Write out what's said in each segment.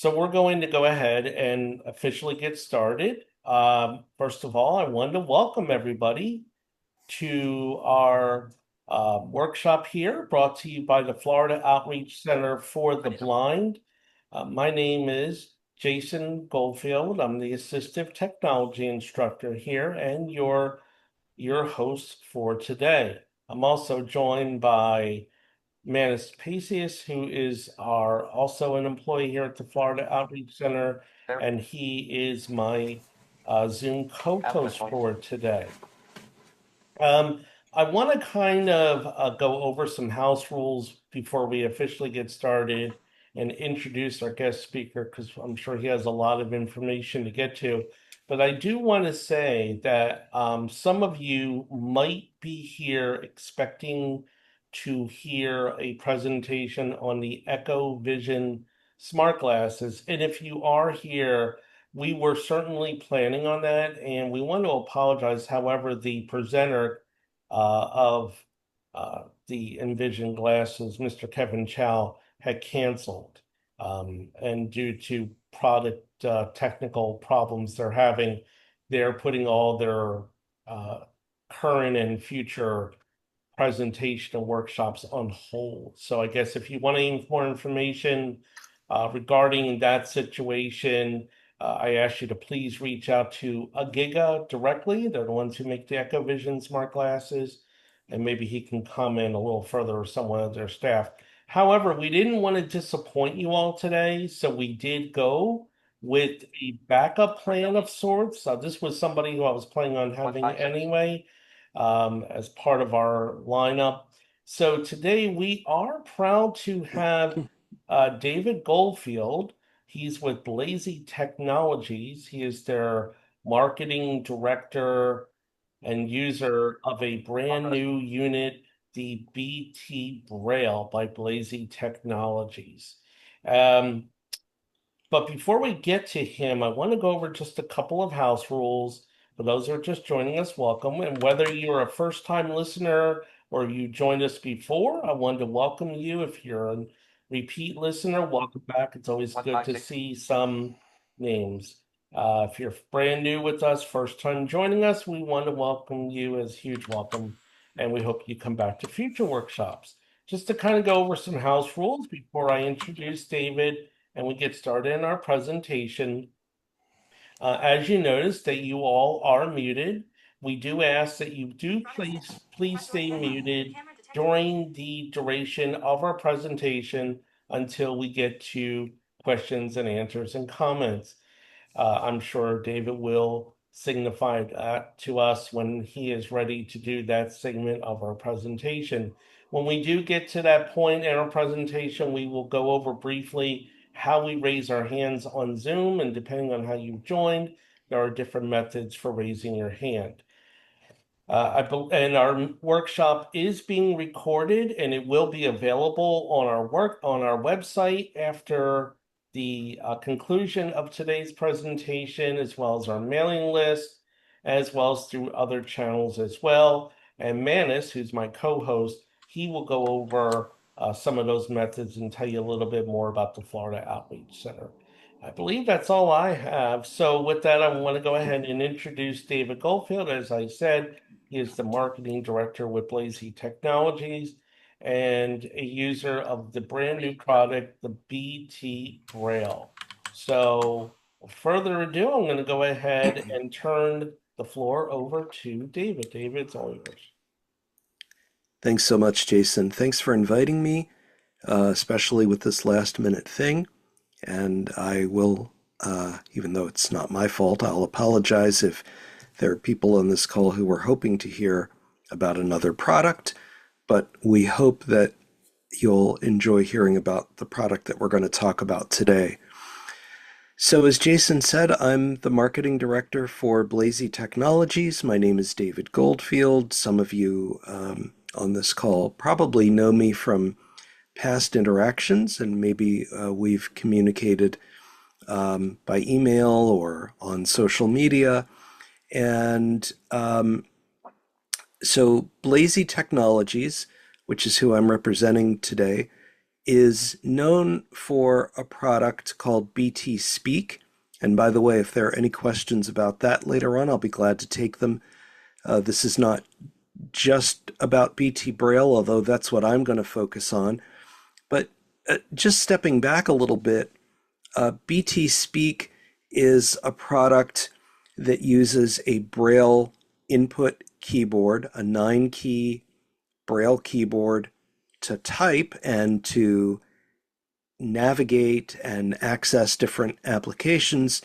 So we're going to go ahead and officially get started. First of all, I wanted to welcome everybody to our workshop here, brought to you by the Florida Outreach Center for the Blind. My name is Jason Goldfield. I'm the Assistive Technology Instructor here and your host for today. I'm also joined by Manus Pacius, who is also an employee here at the Florida Outreach Center, and he is my Zoom co-host for today. I want to kind of go over some house rules before we officially get started and introduce our guest speaker, because I'm sure he has a lot of information to get to. But I do want to say that some of you might be here expecting to hear a presentation on the Echo Vision smart glasses. And if you are here, we were certainly planning on that, and we want to apologize. However, the presenter of the Envision glasses, Mr. Kevin Chow, had canceled. And due to product technical problems they're having, they're putting all their current and future presentation and workshops on hold. So I guess if you want any more information regarding that situation, I ask you to please reach out to Agiga directly. They're the ones who make the Echo Vision smart glasses, and maybe he can comment a little further or someone of their staff. However, we didn't want to disappoint you all today, so we did go with a backup plan of sorts. This was somebody who I was planning on having anyway as part of our lineup. So today we are proud to have David Goldfield. He's with Lazy Technologies. He is their marketing director and user of a brand new unit, the BT Braille by Lazy Technologies. But before we get to him, I want to go over just a couple of house rules. For those who are just joining us, welcome. And whether you're a first-time listener or you joined us before, I wanted to welcome you. If you're a repeat listener, welcome back. It's always good to see some names. If you're brand new with us, first time joining us, we want to welcome you as huge welcome. And we hope you come back to future workshops. Just to kind of go over some house rules before I introduce David and we get started in our presentation. As you notice that you all are muted, we do ask that you do please stay muted during the duration of our presentation until we get to questions and answers and comments. I'm sure David will signify that to us when he is ready to do that segment of our presentation. When we do get to that point in our presentation, we will go over briefly how we raise our hands on Zoom, and depending on how you've joined, there are different methods for raising your hand. And our workshop is being recorded, and it will be available on our website after the conclusion of today's presentation, as well as our mailing list, as well as through other channels as well. And Manus, who's my co-host, he will go over some of those methods and tell you a little bit more about the Florida Outreach Center. I believe that's all I have. So with that, I want to go ahead and introduce David Goldfield. As I said, he is the marketing director with Lazy Technologies and a user of the brand new product, the BT Braille. So without further ado, I'm going to go ahead and turn the floor over to David. David, it's all yours. Thanks so much, Jason. Thanks for inviting me, especially with this last minute thing. And I will, even though it's not my fault, I'll apologize if there are people on this call who were hoping to hear about another product, but we hope that you'll enjoy hearing about the product that we're going to talk about today. So as Jason said, I'm the marketing director for Lazy Technologies. My name is David Goldfield. Some of you on this call probably know me from past interactions, and maybe we've communicated by email or on social media. And so Lazy Technologies, which is who I'm representing today, is known for a product called BT Speak. And by the way, if there are any questions about that later on, I'll be glad to take them. This is not just about BT Braille, although that's what I'm going to focus on. But just stepping back a little bit, BT Speak is a product that uses a Braille input keyboard, a 9-key Braille keyboard to type and to navigate and access different applications,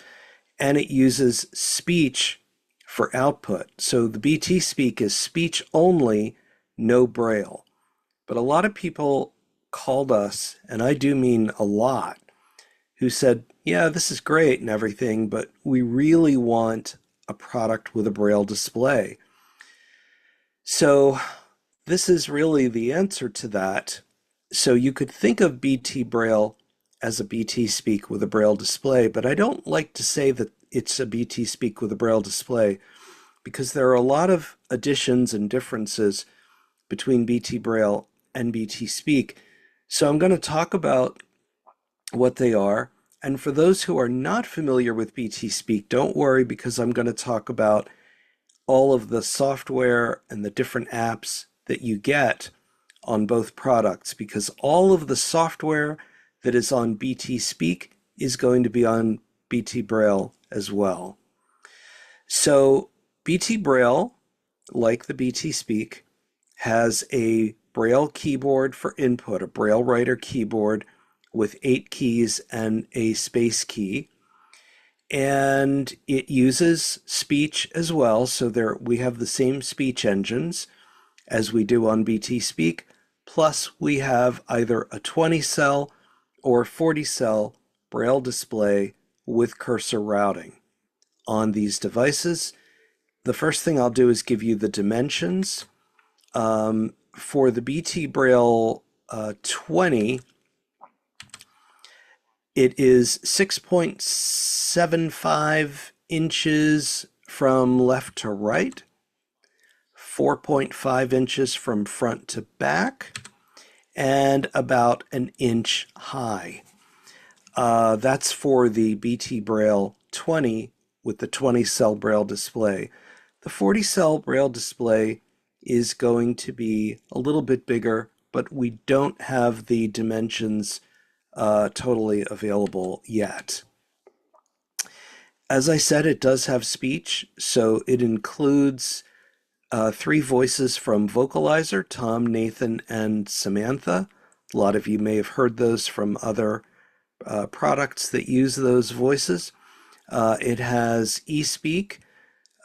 and it uses speech for output. So the BT Speak is speech only, no Braille. But a lot of people called us, and I do mean a lot, who said, yeah, this is great and everything, but we really want a product with a Braille display. So this is really the answer to that. So you could think of BT Braille as a BT Speak with a Braille display, but I don't like to say that it's a BT Speak with a Braille display because there are a lot of additions and differences between BT Braille and BT Speak. So I'm going to talk about what they are. And for those who are not familiar with BT Speak, don't worry because I'm going to talk about all of the software and the different apps that you get on both products, because all of the software that is on BT Speak is going to be on BT Braille as well. So BT Braille, like the BT Speak, has a Braille keyboard for input, a Braille writer keyboard with 8 keys and a space key. And it uses speech as well. So there we have the same speech engines as we do on BT Speak. Plus we have either a 20 cell or 40 cell Braille display with cursor routing on these devices. The first thing I'll do is give you the dimensions. For the BT Braille 20, it is 6.75 inches from left to right, 4.5 inches from front to back, and about an inch high. That's for the BT Braille 20 with the 20 cell Braille display. The 40 cell Braille display is going to be a little bit bigger, but we don't have the dimensions totally available yet. As I said, it does have speech, so it includes 3 voices from Vocalizer, Tom, Nathan, and Samantha. A lot of you may have heard those from other products that use those voices. It has eSpeak,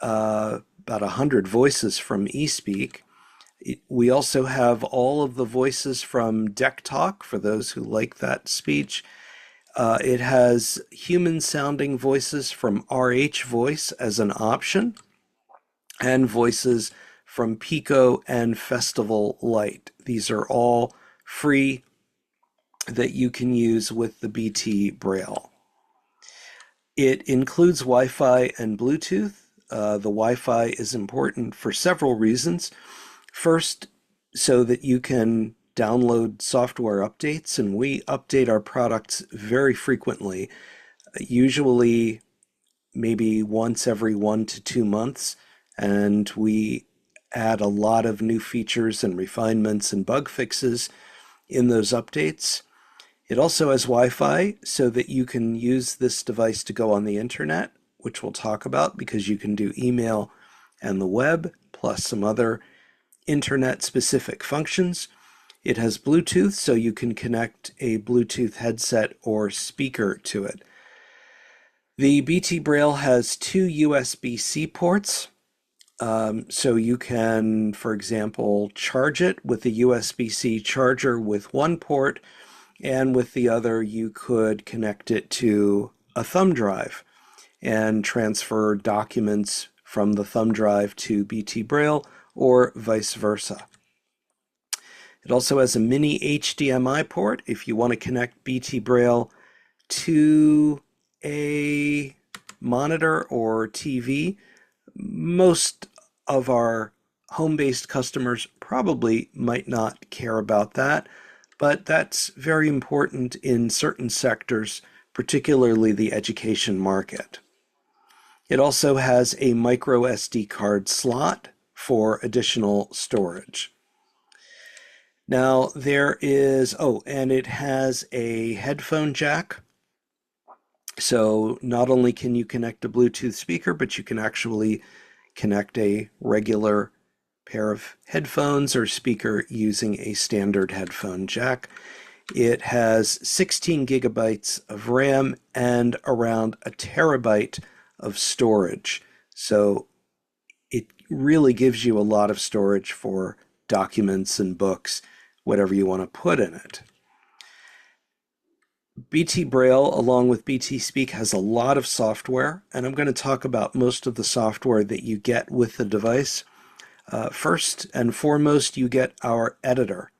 about 100 voices from eSpeak. We also have all of the voices from Deck Talk for those who like that speech. It has human sounding voices from RH Voice as an option, and voices from Pico and Festival Lite. These are all free that you can use with the BT Braille. It includes Wi-Fi and Bluetooth. The Wi-Fi is important for several reasons. First, so that you can download software updates, and we update our products very frequently, usually maybe once every 1 to 2 months, and we add a lot of new features and refinements and bug fixes in those updates. It also has Wi-Fi so that you can use this device to go on the internet, which we'll talk about because you can do email and the web, plus some other internet-specific functions. It has Bluetooth, so you can connect a Bluetooth headset or speaker to it. The BT Braille has 2 USB-C ports, so you can, for example, charge it with a USB-C charger with one port, and with the other you could connect it to a thumb drive and transfer documents from the thumb drive to BT Braille or vice versa. It also has a mini HDMI port if you want to connect BT Braille to a monitor or TV. Most of our home-based customers probably might not care about that, but that's very important in certain sectors, particularly the education market. It also has a micro SD card slot for additional storage. Now there is, oh, and it has a headphone jack. So not only can you connect a Bluetooth speaker, but you can actually connect a regular pair of headphones or speaker using a standard headphone jack. It has 16 gigabytes of RAM and around a terabyte of storage. So it really gives you a lot of storage for documents and books, whatever you want to put in it. BT Braille, along with BT Speak, has a lot of software, and I'm going to talk about most of the software that you get with the device. First and foremost, you get our editor.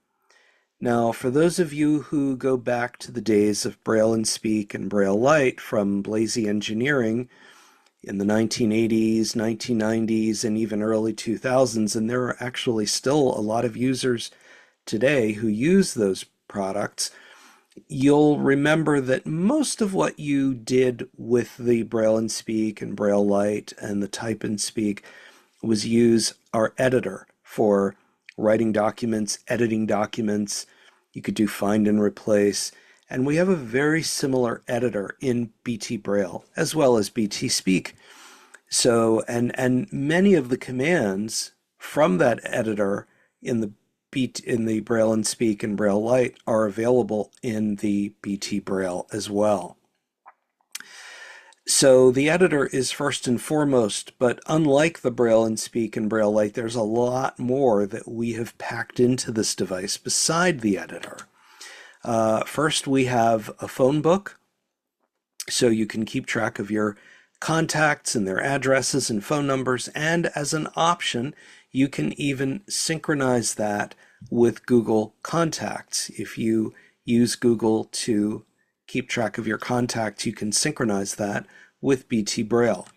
Now, for those of you who go back to the days of Braille and Speak and Braille Light from Blazy Engineering in the 1980s, 1990s, and even early 2000s, and there are actually still a lot of users today who use those products, you'll remember that most of what you did with the Braille and Speak and Braille Light and the Type and Speak was use our editor for writing documents, editing documents. You could do find and replace. And we have a very similar editor in BT Braille as well as BT Speak. So, and many of the commands from that editor in the Braille and Speak and Braille Light are available in the BT Braille as well. So the editor is first and foremost, but unlike the Braille and Speak and Braille Light, there's a lot more that we have packed into this device beside the editor. First, we have a phone book, so you can keep track of your contacts and their addresses and phone numbers, and as an option, you can even synchronize that with Google Contacts. If you use Google to keep track of your contacts, you can synchronize that with BT Braille.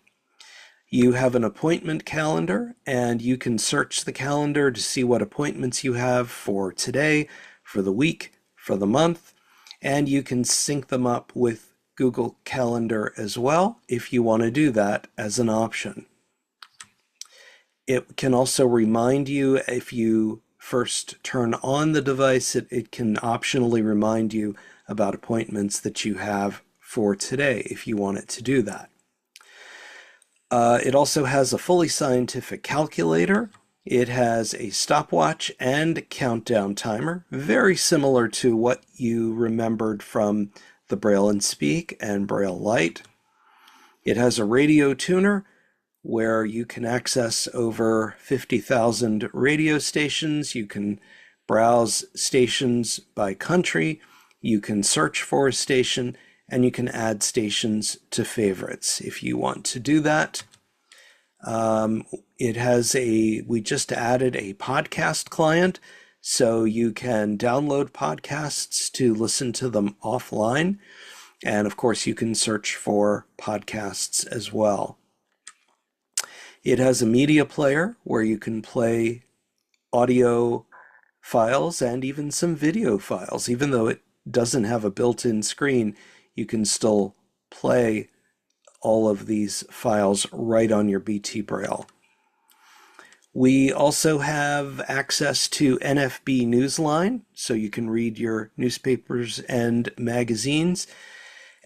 You have an appointment calendar, and you can search the calendar to see what appointments you have for today, for the week, for the month, and you can sync them up with Google Calendar as well if you want to do that as an option. It can also remind you if you first turn on the device, it can optionally remind you about appointments that you have for today if you want it to do that. It also has a fully scientific calculator. It has a stopwatch and countdown timer, very similar to what you remembered from the Braille and Speak and Braille Light. It has a radio tuner where you can access over 50,000 radio stations. You can browse stations by country. You can search for a station, and you can add stations to favorites if you want to do that. We just added a podcast client, so you can download podcasts to listen to them offline. And of course, you can search for podcasts as well. It has a media player where you can play audio files and even some video files. Even though it doesn't have a built-in screen, you can still play all of these files right on your BT Braille. We also have access to NFB Newsline, so you can read your newspapers and magazines.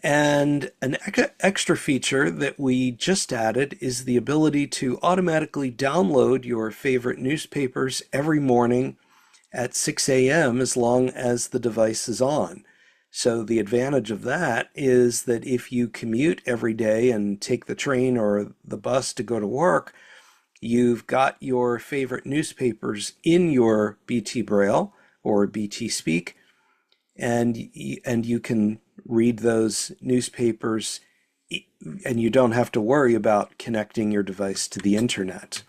And an extra feature that we just added is the ability to automatically download your favorite newspapers every morning at 6 a.m. as long as the device is on. So the advantage of that is that if you commute every day and take the train or the bus to go to work, you've got your favorite newspapers in your BT Braille or BT Speak, and you can read those newspapers, and you don't have to worry about connecting your device to the internet.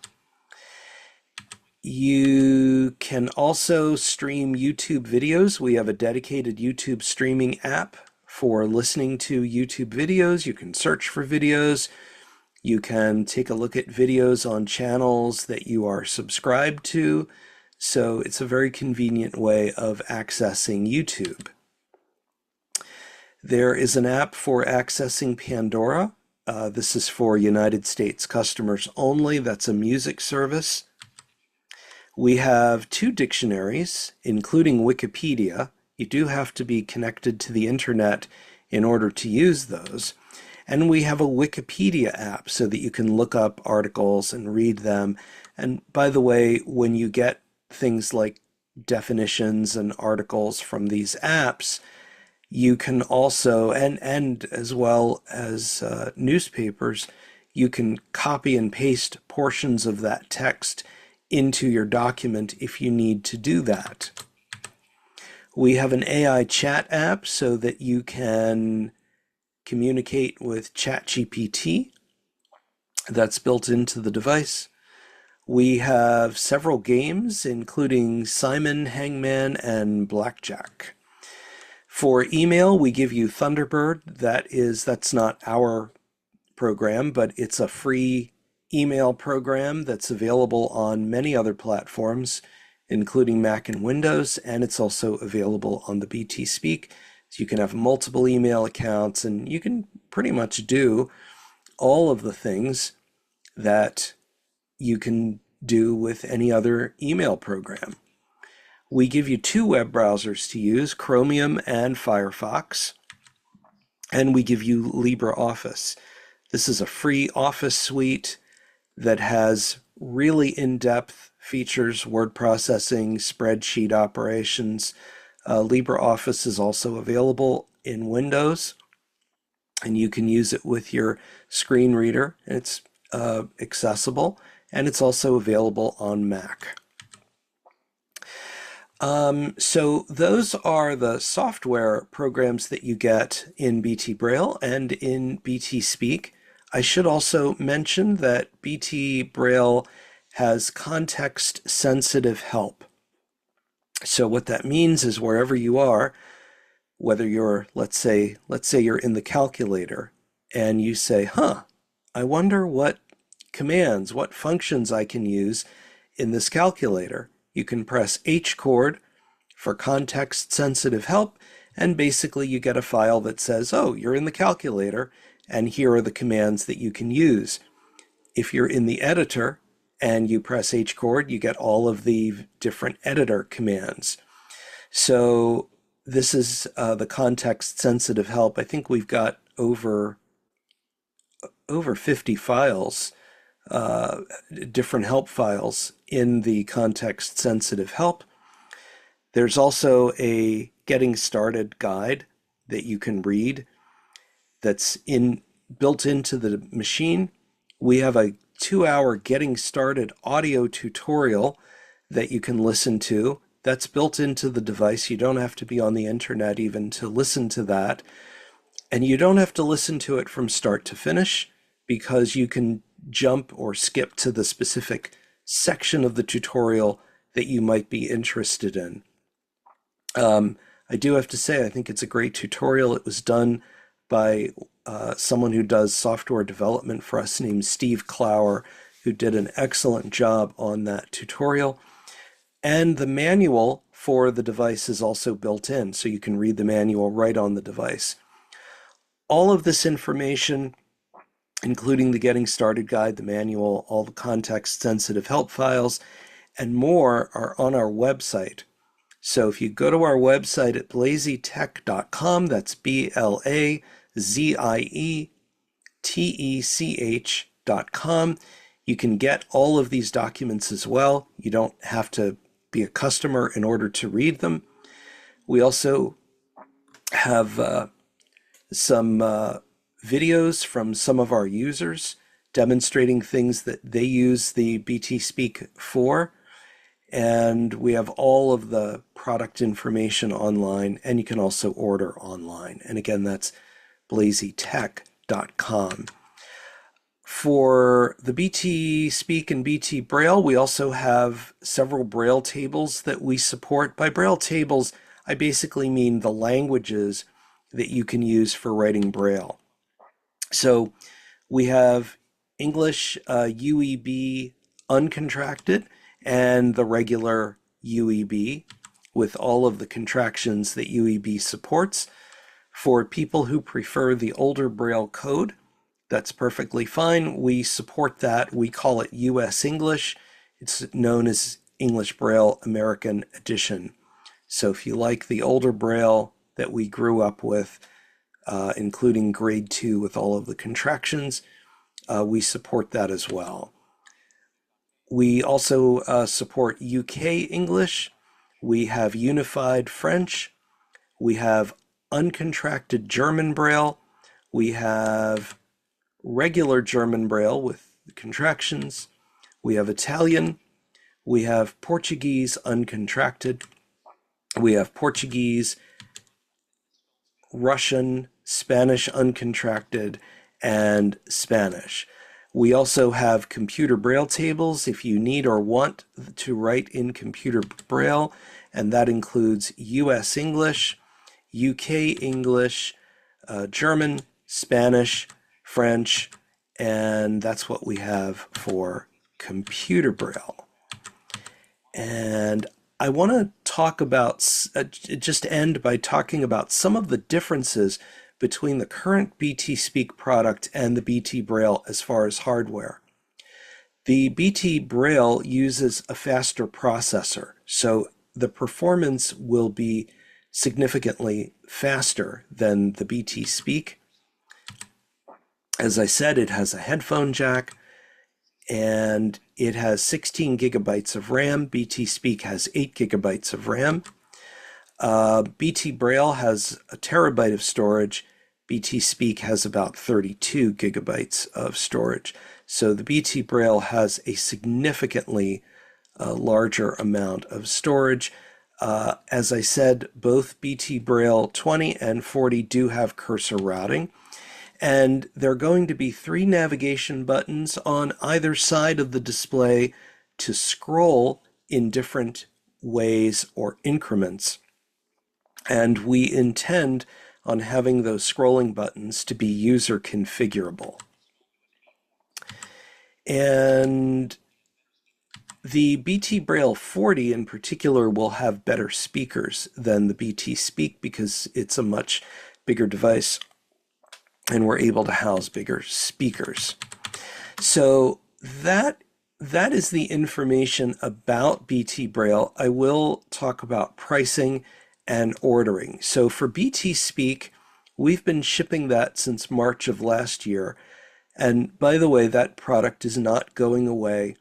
You can also stream YouTube videos. We have a dedicated YouTube streaming app for listening to YouTube videos. You can search for videos. You can take a look at videos on channels that you are subscribed to. So it's a very convenient way of accessing YouTube. There is an app for accessing Pandora. This is for United States customers only. That's a music service. We have two dictionaries, including Wikipedia. You do have to be connected to the internet in order to use those. And we have a Wikipedia app so that you can look up articles and read them. And by the way, when you get things like definitions and articles from these apps, you can also, and as well as newspapers, you can copy and paste portions of that text into your document if you need to do that. We have an AI chat app so that you can communicate with ChatGPT. That's built into the device. We have several games, including Simon, Hangman, and Blackjack. For email, we give you Thunderbird. That's not our program, but it's a free email program that's available on many other platforms, including Mac and Windows, and it's also available on the BT Speak. So you can have multiple email accounts, and you can pretty much do all of the things that you can do with any other email program. We give you two web browsers to use, Chromium and Firefox, and we give you LibreOffice. This is a free office suite that has really in-depth features, word processing, spreadsheet operations. LibreOffice is also available in Windows, and you can use it with your screen reader. It's accessible, and it's also available on Mac. So those are the software programs that you get in BT Braille and in BT Speak. I should also mention that BT Braille has context-sensitive help. So what that means is wherever you are, whether you're, let's say you're in the calculator and you say, I wonder what commands, what functions I can use in this calculator. You can press H chord for context-sensitive help, and basically you get a file that says, oh, you're in the calculator, and here are the commands that you can use. If you're in the editor and you press H chord, you get all of the different editor commands. So this is the context-sensitive help. I think we've got over 50 files, different help files in the context-sensitive help. There's also a getting started guide that you can read that's built into the machine. We have a 2-hour getting started audio tutorial that you can listen to. That's built into the device. You don't have to be on the internet even to listen to that. And you don't have to listen to it from start to finish, because you can jump or skip to the specific section of the tutorial that you might be interested in. I do have to say, I think it's a great tutorial. It was done by someone who does software development for us named Steve Clower, who did an excellent job on that tutorial. And the manual for the device is also built in, so you can read the manual right on the device. All of this information, including the Getting Started guide, the manual, all the context-sensitive help files, and more, are on our website. So if you go to our website at blazietech.com, that's BLAZIETECH.com, you can get all of these documents as well. You don't have to be a customer in order to read them. We also have some videos from some of our users demonstrating things that they use the BT Speak for. And we have all of the product information online, and you can also order online. And again, that's blazietech.com. For the BT Speak and BT Braille, we also have several Braille tables that we support. By Braille tables, I basically mean the languages that you can use for writing Braille. So we have English UEB uncontracted and the regular UEB with all of the contractions that UEB supports. For people who prefer the older Braille code, that's perfectly fine. We support that. We call it US English. It's known as English Braille American Edition. So if you like the older Braille that we grew up with, including grade 2 with all of the contractions, we support that as well. We also support UK English. We have Unified French. We have uncontracted German Braille. We have regular German Braille with contractions. We have Italian. We have Portuguese uncontracted. We have Portuguese, Russian, Spanish uncontracted, and Spanish. We also have computer Braille tables if you need or want to write in computer Braille, and that includes US English, UK English, German, Spanish, French, and that's what we have for computer Braille. And I want to talk about, just end by talking about some of the differences between the current BT Speak product and the BT Braille as far as hardware. The BT Braille uses a faster processor, so the performance will be significantly faster than the BT Speak. As I said, it has a headphone jack, and it has 16 gigabytes of RAM. BT Speak has 8 gigabytes of RAM. BT Braille has a terabyte of storage. BT Speak has about 32 gigabytes of storage. So the BT Braille has a significantly larger amount of storage. As I said, both BT Braille 20 and 40 do have cursor routing. And there are going to be 3 navigation buttons on either side of the display to scroll in different ways or increments. And we intend on having those scrolling buttons to be user configurable. And the BT Braille 40 in particular will have better speakers than the BT Speak because it's a much bigger device and we're able to house bigger speakers. So that is the information about BT Braille. I will talk about pricing and ordering. So for BT Speak, we've been shipping that since March of last year. And by the way, that product is not going away.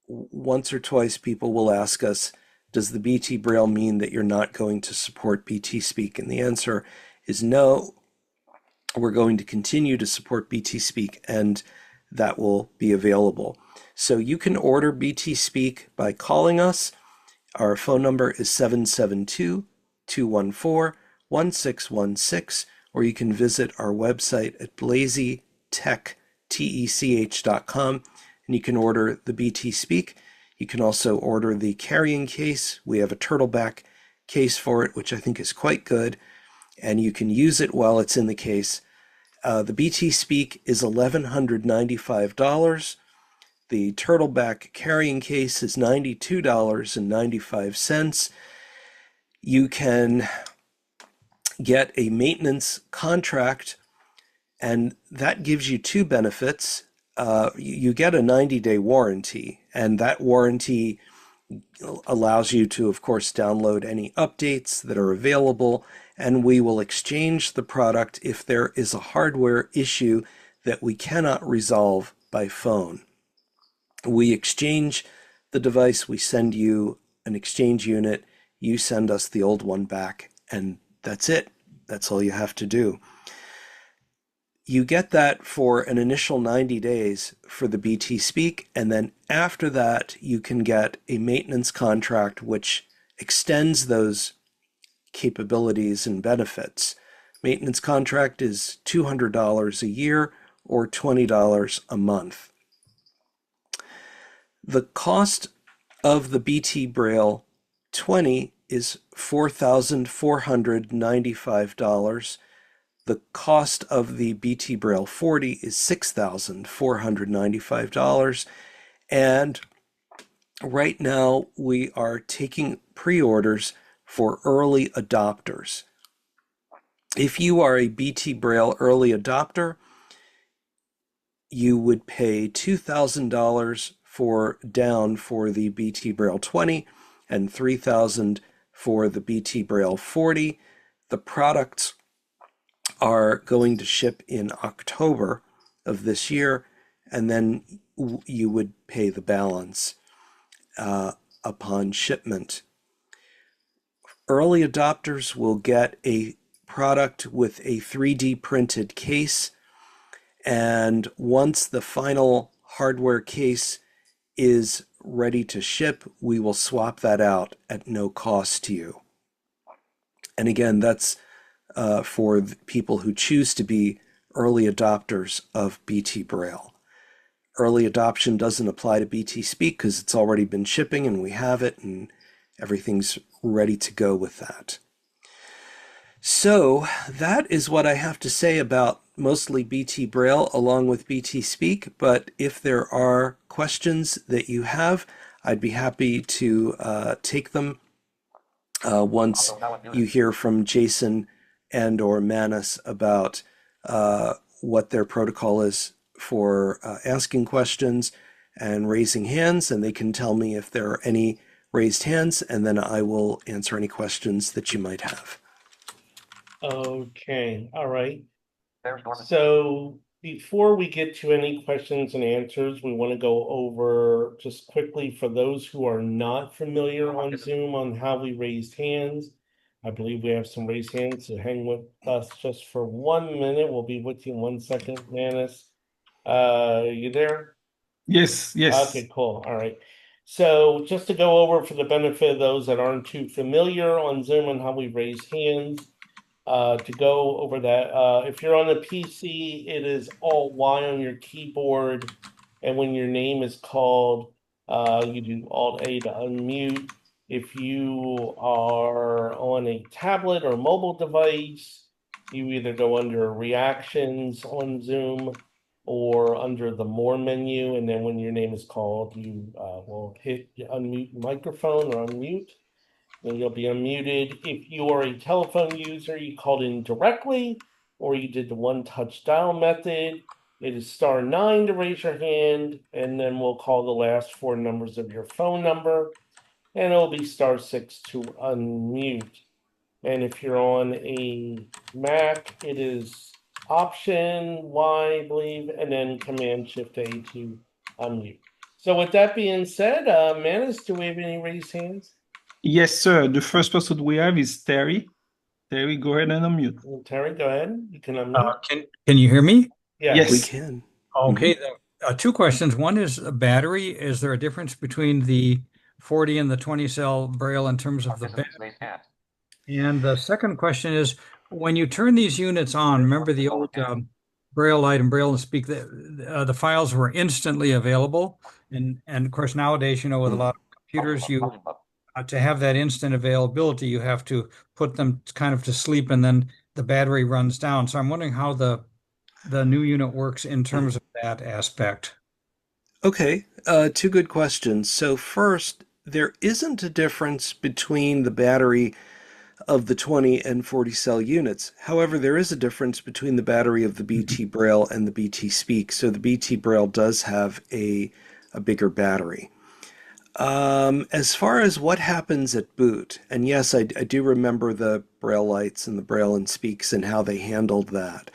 Once or twice people will ask us, does the BT Braille mean that you're not going to support BT Speak? And the answer is no. We're going to continue to support BT Speak, and that will be available. So you can order BT Speak by calling us. Our phone number is 772-214-1616, or you can visit our website at blazytech.com, and you can order the BT Speak. You can also order the carrying case. We have a turtleback case for it, which I think is quite good, and you can use it while it's in the case. The BT Speak is $1,195. The turtleback carrying case is $92.95. You can get a maintenance contract, and that gives you 2 benefits. You get a 90-day warranty, and that warranty allows you to, of course, download any updates that are available, and we will exchange the product if there is a hardware issue that we cannot resolve by phone. We exchange the device, we send you an exchange unit, you send us the old one back, and that's it. That's all you have to do. You get that for an initial 90 days for the BT Speak, and then after that, you can get a maintenance contract which extends those capabilities and benefits. Maintenance contract is $200 a year or $20 a month. The cost of the BT Braille 20 is $4,495. The cost of the BT Braille 40 is $6,495. And Right now, we are taking pre-orders for early adopters. If you are a BT Braille early adopter, you would pay $2,000 for down for the BT Braille 20 and $3,000 for the BT Braille 40. The products are going to ship in October of this year, and then you would pay the balance upon shipment. Early adopters will get a product with a 3D printed case, and once the final hardware case is ready to ship, we will swap that out at no cost to you. And again, that's for people who choose to be early adopters of BT Braille. Early adoption doesn't apply to BT Speak because it's already been shipping and we have it and everything's ready to go with that. So that is what I have to say about mostly BT Braille along with BT Speak. But if there are questions that you have, I'd be happy to take them once you hear from Jason and or Manus about what their protocol is for asking questions and raising hands, and they can tell me if there are any raised hands, and then I will answer any questions that you might have. Okay, all right. So before we get to any questions and answers, we want to go over just quickly for those who are not familiar on Zoom on how we raised hands. I believe we have some raised hands, so hang with us just for 1 minute. We'll be with you in 1 second, Manus. You there? Yes, yes. Okay, cool. All right. So just to go over for the benefit of those that aren't too familiar on Zoom and how we raise hands, to go over that. If you're on a PC, it is Alt Y on your keyboard, and when your name is called, you do Alt A to unmute. If you are on a tablet or mobile device, you either go under Reactions on Zoom or under the More menu, and then when your name is called, you will hit unmute microphone or unmute. Then you'll be unmuted. If you are a telephone user, you called in directly, or you did the one touch dial method. It is *9 to raise your hand, and then we'll call the last four numbers of your phone number, and it'll be *6 to unmute. And if you're on a Mac, it is Option Y, I believe, and then Command Shift A to unmute. So with that being said, Manus, do we have any raised hands? Yes, sir. The first person we have is Terry. Terry, go ahead and unmute. Well, Terry, go ahead. You can unmute. Can you hear me? We Yes. Yes. can. Okay. Two questions. One is a battery. Is there a difference between the 40 and the 20 cell Braille in terms of the battery? And the second question is, when you turn these units on, remember the old Braille Light and Braille and Speak, the files were instantly available. And of course, nowadays, with a lot of computers, to have that instant availability, you have to put them kind of to sleep and then the battery runs down. So I'm wondering how the new unit works in terms of that aspect. Okay, two good questions. So first, there isn't a difference between the battery of the 20 and 40 cell units. However, there is a difference between the battery of the BT Braille and the BT Speak. So the BT Braille does have a bigger battery. As far as what happens at boot, and yes, I do remember the Braille lights and the Braille and Speaks and how they handled that.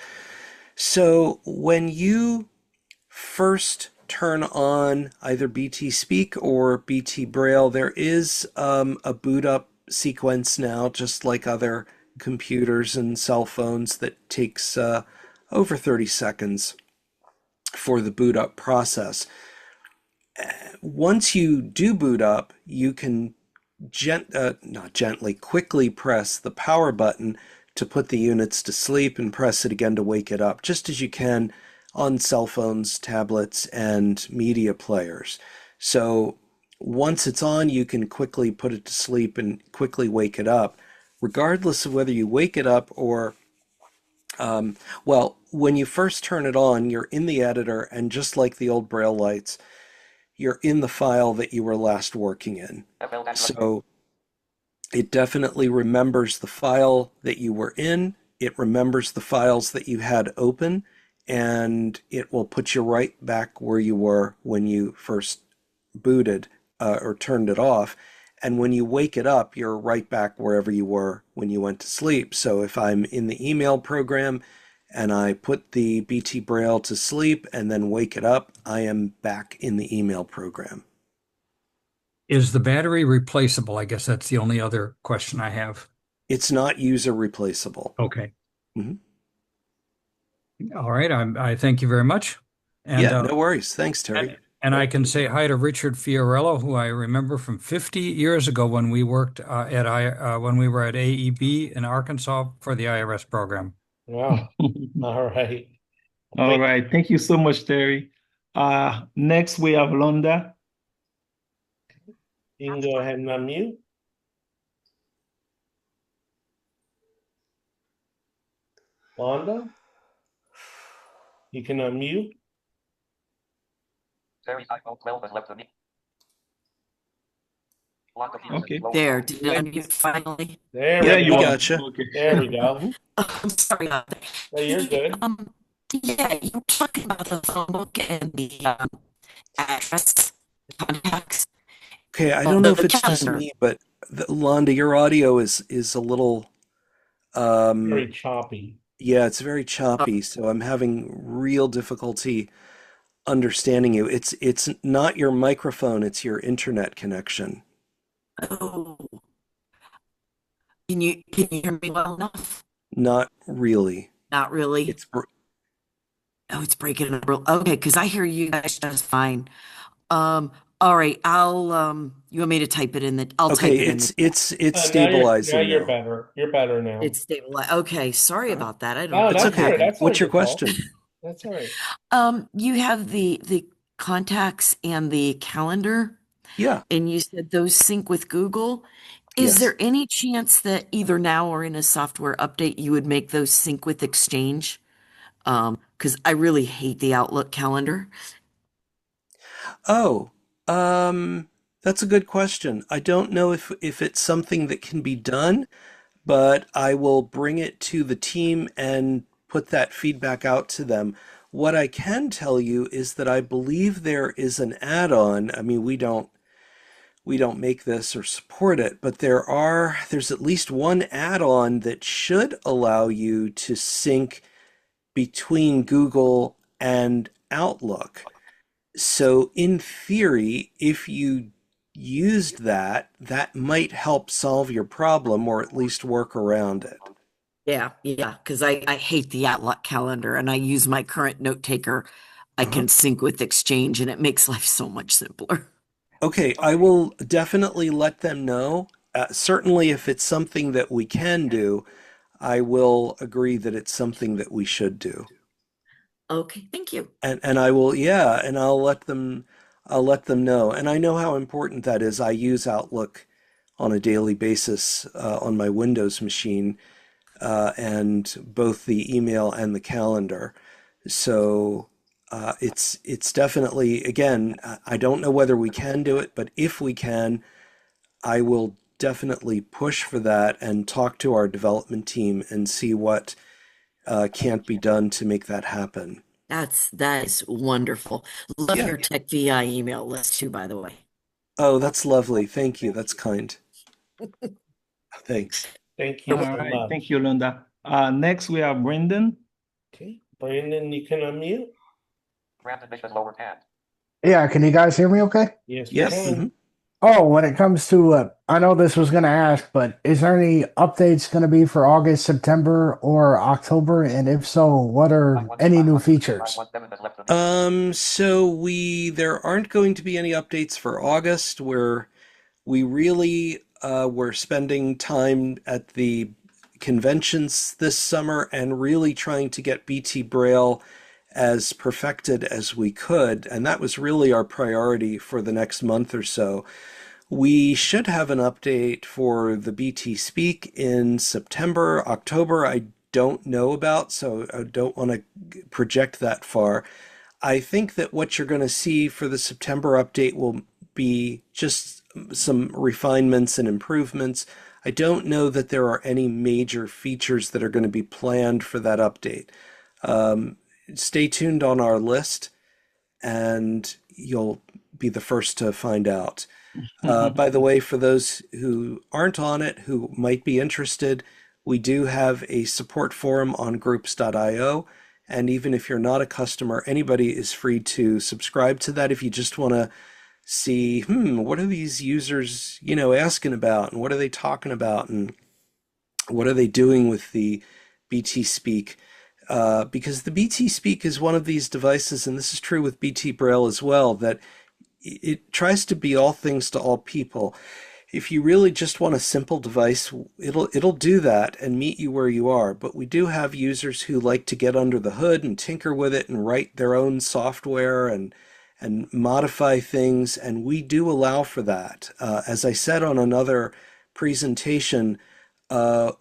So when you first turn on either BT Speak or BT Braille, there is a boot up sequence now, just like other computers and cell phones, that takes over 30 seconds for the boot up process. Once you do boot up, you can not gently, quickly press the power button to put the units to sleep and press it again to wake it up, just as you can on cell phones, tablets, and media players. So once it's on, you can quickly put it to sleep and quickly wake it up, regardless of whether you wake it up or, well, when you first turn it on, you're in the editor, and just like the old Braille lights, you're in the file that you were last working in. So it definitely remembers the file that you were in. It remembers the files that you had open, and it will put you right back where you were when you first booted or turned it off. And when you wake it up, you're right back wherever you were when you went to sleep. So if I'm in the email program and I put the BT Braille to sleep and then wake it up, I am back in the email program. Is the battery replaceable? I guess that's the only other question I have. It's not user replaceable. Okay. Mhm. All right. I thank you very much. And Yeah, no worries. Thanks, Terry. and I can say hi to Richard Fiorello, who I remember from 50 years ago when we worked when we were at AEB in Arkansas for the IRS program. Wow. All right. All right. Thank you so much, Terry. Next we have Londa. You can go ahead and unmute. Wanda, you can unmute. Okay. There, did it unmute finally? There Yeah, we we go. gotcha. Okay. There we go. I'm sorry about that. No, you're good. Yeah, you were talking about the phone book and the address, contacts, Okay, I don't know if the it's just calendar. me, but Londa, your audio is a little Very choppy. yeah, it's very choppy, so I'm having real difficulty understanding you. It's not your microphone, it's your internet connection. Oh, can you hear me well enough? Not really. Not really. It's Oh, it's breaking up. Okay, because I hear you guys just fine. All right, you want me to type it in I'll type okay, it in the it's Now stabilizing you're now. better. You're better now. It's stabilized. Okay, sorry about that. I don't know Oh, It's what that's all right. okay. happened. That's not What's your your fault. question? That's all right. You have the contacts and the calendar, Yeah, and you said those sync with Google. Is yes. there any chance that either now or in a software update you would make those sync with Exchange? Because I really hate the Outlook calendar. Oh, that's a good question. I don't know if it's something that can be done, but I will bring it to the team and put that feedback out to them. What I can tell you is that I believe there is an add-on. I mean, we don't make this or support it, but there's at least one add-on that should allow you to sync between Google and Outlook. So in theory, if you used that, that might help solve your problem or at least work around it. Yeah, because I hate the Outlook calendar and I use my current note taker. I Uh-huh. can sync with Exchange and it makes life so much simpler. Okay, I will definitely let them know. Certainly, if it's something that we can do, I will agree that it's something that we should do. Okay, thank you. And I will, yeah, and I'll let them know. And I know how important that is. I use Outlook on a daily basis on my Windows machine, and both the email and the calendar. So it's definitely, again, I don't know whether we can do it, but if we can, I will definitely push for that and talk to our development team and see what can't be done to make that happen. That is wonderful. Love Yeah. your Tech VI email list too, by the way. Oh, that's lovely. Thank you. That's kind. Thanks. Thank you You're All so right. much. Thank you, Londa. Next we have Brendan. Okay, Brandon, you can unmute. Yeah, can you guys hear me okay? Yes, we Yep. can. Oh, when it comes to, I know this was going to ask, but is there any updates going to be for August, September, or October? And if so, what are any new features? So there aren't going to be any updates for August, where we really were spending time at the conventions this summer and really trying to get BT Braille as perfected as we could, and that was really our priority for the next month or so. We should have an update for the BT Speak in September, October. I don't know about, so I don't want to project that far. I think that what you're going to see for the September update will be just some refinements and improvements. I don't know that there are any major features that are going to be planned for that update. Stay tuned on our list, and you'll be the first to find out. By the way, for those who aren't on it, who might be interested, we do have a support forum on groups.io. And even if you're not a customer, anybody is free to subscribe to that if you just want to see, what are these users, asking about, and what are they talking about, and what are they doing with the BT Speak? Because the BT Speak is one of these devices, and this is true with BT Braille as well, that it tries to be all things to all people. If you really just want a simple device, it'll do that and meet you where you are. But we do have users who like to get under the hood and tinker with it and write their own software and modify things, and we do allow for that. As I said on another presentation,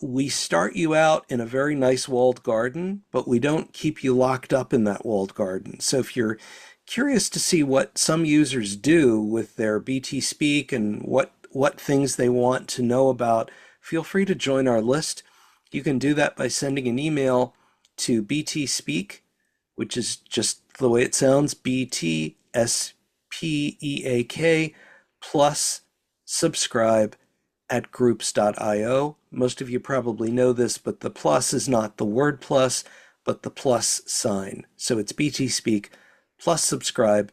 we start you out in a very nice walled garden, but we don't keep you locked up in that walled garden. So if you're curious to see what some users do with their BT Speak and what things they want to know about, feel free to join our list. You can do that by sending an email to BT Speak, which is just the way it sounds, BTSPEAK, plus subscribe at groups.io. Most of you probably know this, but the plus is not the word plus, but the plus sign. So it's BT Speak plus subscribe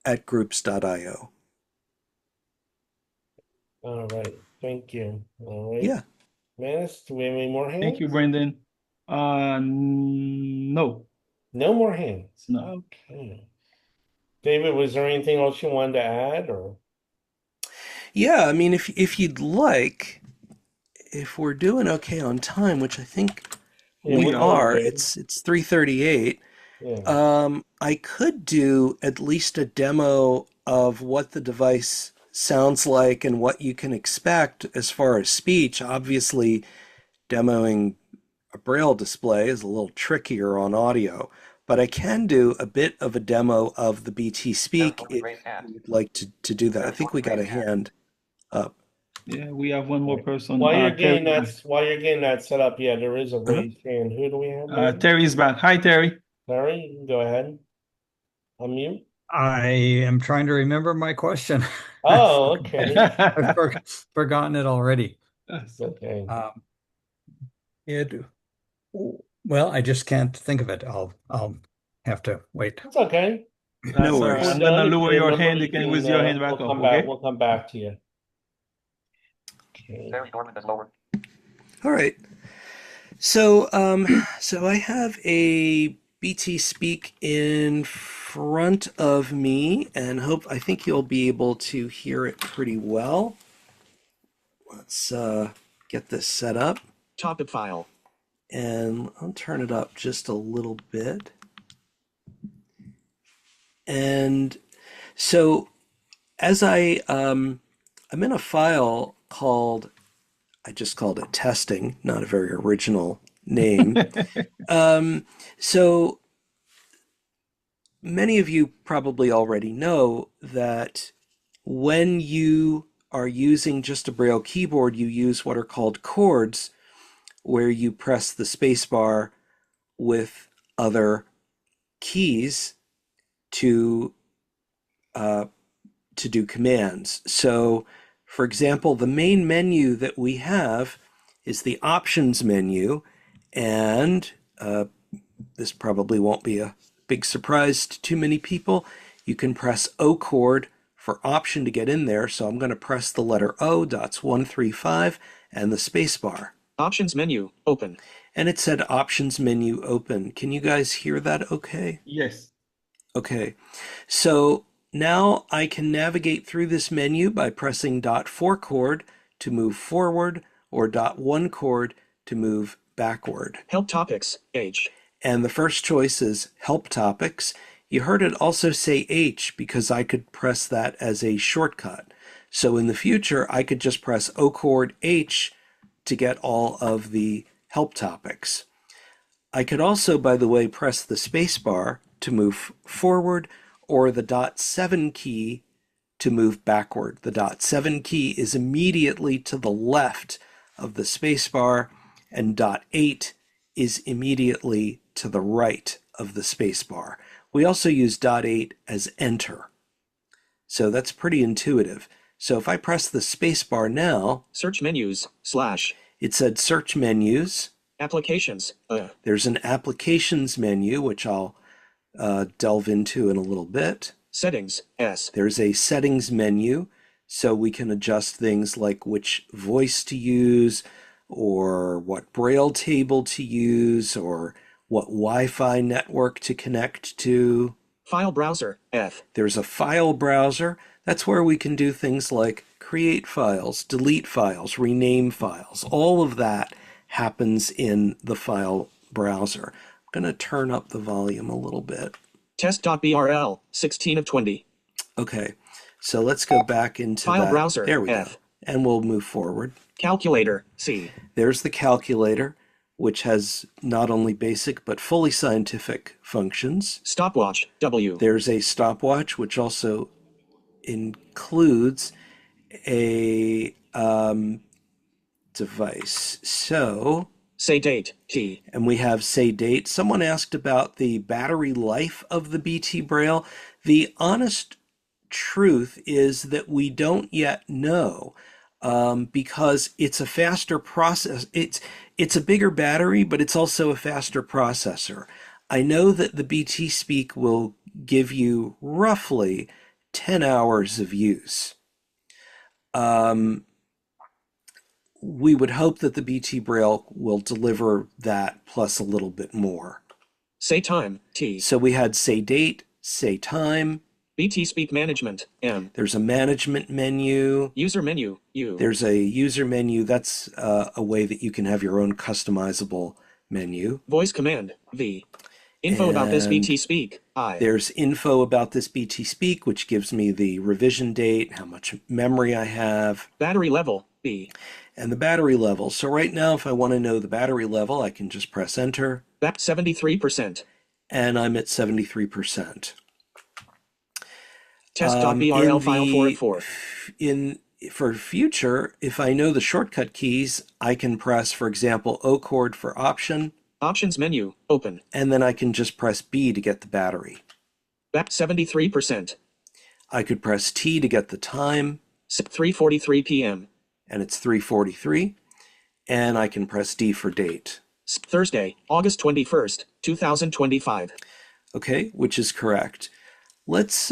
at groups.io. All right. Thank you. All right. Yeah. Manus, do we have any more hands? Thank you, Brendan. No. No more hands. No. Okay. David, was there anything else you wanted to add, or? Yeah, I mean, if you'd like, if we're doing okay on time, which I think we we are, are. it's 3:38. Yeah. I could do at least a demo of what the device sounds like and what you can expect as far as speech. Obviously, demoing a Braille display is a little trickier on audio, but I can do a bit of a demo of the BT Speak if you'd like to do that. I think we got a hand up. Yeah, we have one more person. While you're Terry. getting that set up, yeah, there is a Uh-huh. raised hand. Who do we have there? Terry's back. Hi, Terry. Larry, you can go ahead. Unmute. I am trying to remember my question. Oh, okay. I've forgotten it already. Okay. Well, I just can't think of it. I'll have to wait. It's okay. No all worries. right. I'm gonna Done. lower If you your remember, hand. You can raise your hand back we'll up, come back. okay? We'll come back to you. Okay. All right. So, so I have a BT Speak in front of me, and I think you'll be able to hear it pretty well. Let's get this set up. Topic file. And I'll turn it up just a little bit. And so as I'm in a file called, I just called it testing, not a very original name. So many of you probably already know that when you are using just a Braille keyboard, you use what are called chords, where you press the spacebar with other keys to do commands. So, for example, the main menu that we have is the options menu, and this probably won't be a big surprise to too many people. You can press O chord for option to get in there, so I'm going to press the letter O, dots 1, 3, 5, and the spacebar. Options menu, open. And it said options menu open. Can you guys hear that okay? Yes. Okay, so now I can navigate through this menu by pressing dot 4 chord to move forward or dot 1 chord to move backward. Help topics, H. And the first choice is help topics. You heard it also say H because I could press that as a shortcut. So in the future, I could just press O chord H to get all of the help topics. I could also, by the way, press the space bar to move forward, or the .7 key to move backward. The .7 key is immediately to the left of the spacebar, and .8 is immediately to the right of the spacebar. We also use .8 as enter. So that's pretty intuitive. So if I press the spacebar now, Search menus, slash, it said search menus. applications, There's an applications menu, which I'll delve into in a little bit. settings, S, There's a settings menu, so we can adjust things like which voice to use, or what Braille table to use, or what Wi-Fi network to connect to. file browser, F, There's a file browser. That's where we can do things like create files, delete files, rename files. All of that happens in the file browser. I'm going to turn up the volume a little bit. test.brl, 16 of 20. Okay, so let's go back into File that. browser, There we F. go. And we'll move forward. Calculator, C, There's the calculator, which has not only basic but fully scientific functions. stopwatch, W, There's a stopwatch, which also includes a device. So, say date, T, and we have say date. Someone asked about the battery life of the BT Braille. The honest truth is that we don't yet know, because it's a faster process. It's a bigger battery, but it's also a faster processor. I know that the BT Speak will give you roughly 10 hours of use. We would hope that the BT Braille will deliver that plus a little bit more. say time, T, So we had say date, say time. BT Speak Management, M, There's a management menu. user menu, U, There's a user menu. That's a way that you can have your own customizable menu. voice command, V, info about this And BT Speak, I, There's info about this BT Speak, which gives me the revision date, how much memory I have, battery level, B, and the battery level. So right now, if I want to know the battery level, I can just press enter, back 73%, and I'm at 73%. test.brl file 404, For future, if I know the shortcut keys, I can press, for example, O chord for option, options menu, open, and then I can just press B to get the battery. back 73%, I could press T to get the time, 3:43 p.m., and it's 3:43, and I can press D for date. Thursday, August 21st, 2025. Okay, which is correct. Let's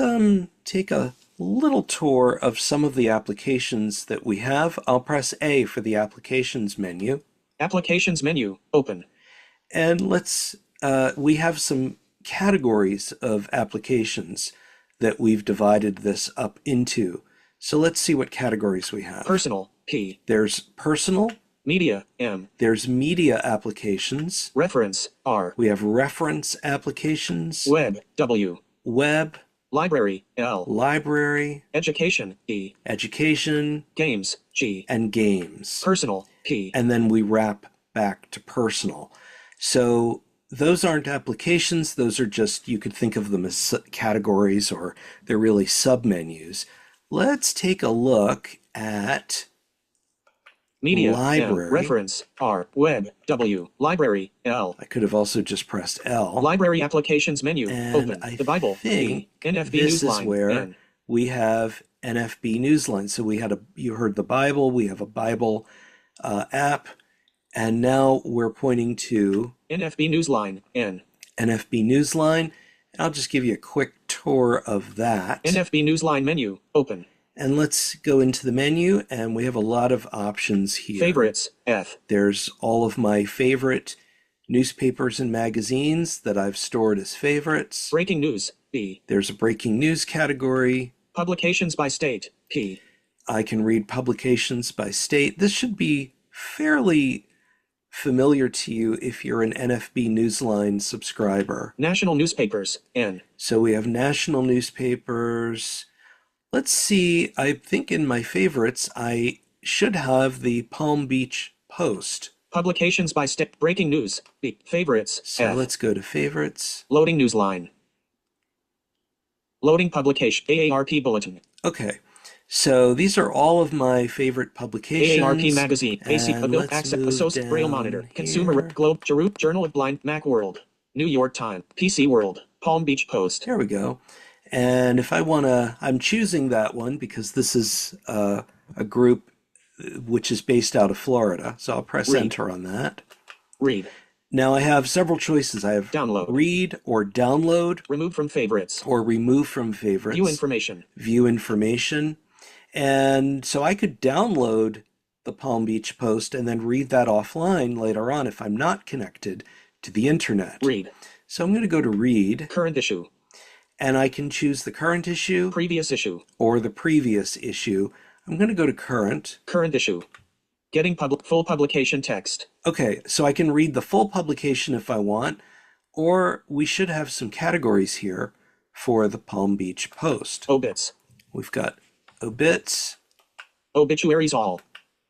take a little tour of some of the applications that we have. I'll press A for the applications menu. Applications menu, open, And we have some categories of applications that we've divided this up into. So let's see what categories we have. personal, P, There's personal, media, M, there's media applications, reference, R, we have reference applications, web, W, web, library, L, library, education, E, education, games, G, and games. personal, P, And then we wrap back to personal. So those aren't applications, those are just, you could think of them as categories, or they're really submenus. Let's take a look at media, library. M, reference, R, web, W, library, L, I could have also just pressed L. library applications menu, And open, I the Bible, think P, NFB this is Newsline, where N, we have NFB Newsline. So you heard the Bible, we have a Bible app, and now we're pointing to NFB Newsline, N, NFB Newsline. I'll just give you a quick tour of that. NFB Newsline menu, open, And let's go into the menu, and we have a lot of options here. favorites, F, There's all of my favorite newspapers and magazines that I've stored as favorites. breaking news, B, There's a breaking news category. publications by state, P, I can read publications by state. This should be fairly familiar to you if you're an NFB Newsline subscriber. national newspapers, N, So we have national newspapers. Let's see, I think in my favorites, I should have the Palm Beach Post. publications by state, breaking news, B, favorites, So F, let's go to favorites. loading newsline, Loading publication. AARP Bulletin. Okay, so these are all of my favorite publications. AARP Magazine. AC And Bill let's Access move Associate Braille down Monitor. Consumer here. Globe. Journal of Blind. Macworld. New York Times. PC World. Palm Beach Post. There we go. And if I want to, I'm choosing that one because this is a group which is based out of Florida. So I'll press Read. enter on that. Read. Now I have several choices. I have Download. read or download Remove from favorites. or remove from favorites. View information. View information. And so I could download the Palm Beach Post and then read that offline later on if I'm not connected to the internet. Read. So I'm going to go to read. Current issue. And I can choose the current issue. Previous issue. Or the previous issue. I'm going to go to current. Current issue. Getting full publication text. Okay, so I can read the full publication if I want, or we should have some categories here for the Palm Beach Post. Obits. We've got obits. Obituaries all.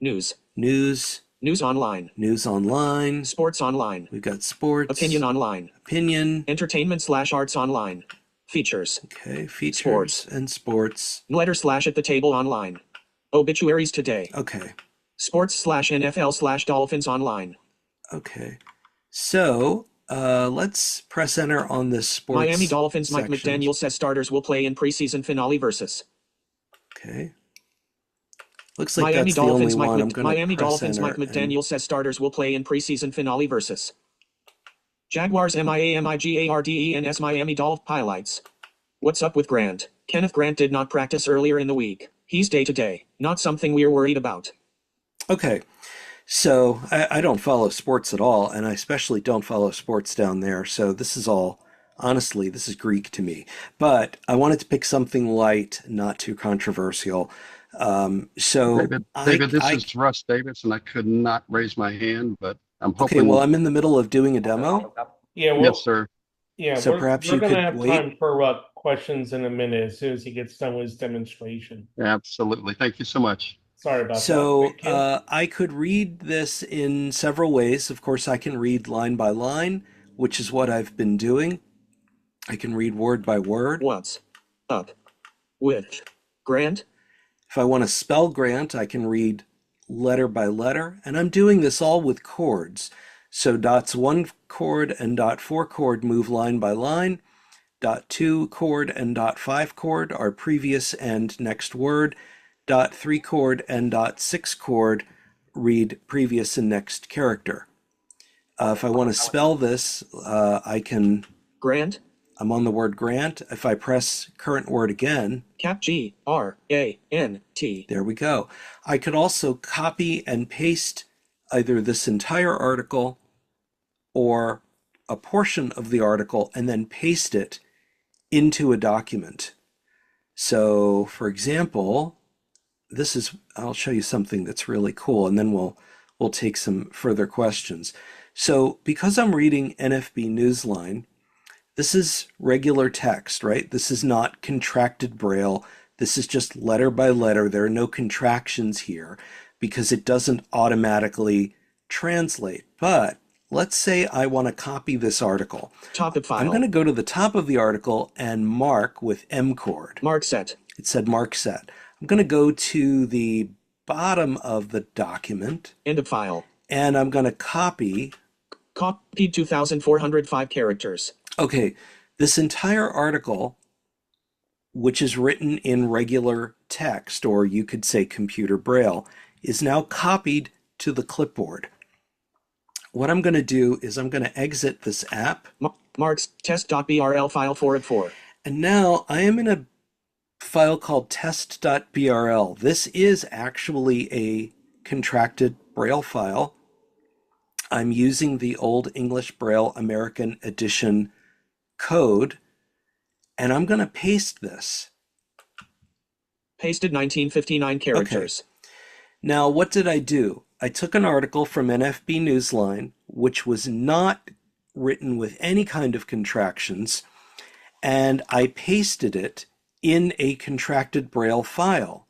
News. News. News online. News online. Sports online. We've got sports. Opinion online. Opinion. Entertainment/arts online. Features. Okay, features Sports. and sports. Letter/at the table online. Obituaries today. Okay. Sports/NFL/Dolphins online. Okay. So let's press enter on this sports Miami Dolphins Mike section. McDaniel says starters will play in preseason finale versus. Okay. Looks like Miami that's the only Dolphins one. I'm going Miami to press Dolphins enter Mike McDaniel says starters will play in preseason finale versus. Jaguars MIAMIGARDENS Miami Dolphins highlights. What's up with Grant? Kenneth Grant did not practice earlier in the week. He's day to day, not something we're worried about. Okay, so I don't follow sports at all, and I especially don't follow sports down there. So this is all, honestly, this is Greek to me. But I wanted to pick something light, not too controversial. David, this is Russ Davis, and I could not raise my hand, but I'm hoping. Okay, well, I'm in the middle of doing a demo. Yeah, well, Yes, sir. yeah, So we're, perhaps we're you gonna could have wait. time for questions in a minute as soon as he gets done with his demonstration. Absolutely. Thank you so much. Sorry about So that. Kim? I could read this in several ways. Of course, I can read line by line, which is what I've been doing. I can read word by word. What's up with Grant? If I want to spell Grant, I can read letter by letter, and I'm doing this all with chords. So dots 1 chord and dot 4 chord move line by line. Dot 2 chord and dot 5 chord are previous and next word. Dot 3 chord and dot 6 chord read previous and next character. If I want to spell this, I can. Grant? I'm on the word Grant. If I press current word again, Cap GRANT. there we go. I could also copy and paste either this entire article or a portion of the article and then paste it into a document. So, for example, I'll show you something that's really cool, and then we'll take some further questions. So, because I'm reading NFB Newsline, this is regular text, right? This is not contracted Braille. This is just letter by letter. There are no contractions here because it doesn't automatically translate. But let's say I want to copy this article. Top of file. I'm going to go to the top of the article and mark with M chord. Mark set. It said mark set. I'm going to go to the bottom of the document. End of file. And I'm going to copy. Copied 2,405 characters. Okay, this entire article, which is written in regular text, or you could say computer Braille, is now copied to the clipboard. What I'm going to do is I'm going to exit this app. Marks test.brl file 4 of 4. And now I am in a file called test.brl. This is actually a contracted Braille file. I'm using the Old English Braille American Edition code, and I'm going to paste this. Pasted 1959 characters. Okay. Now, what did I do? I took an article from NFB Newsline, which was not written with any kind of contractions, and I pasted it in a contracted Braille file.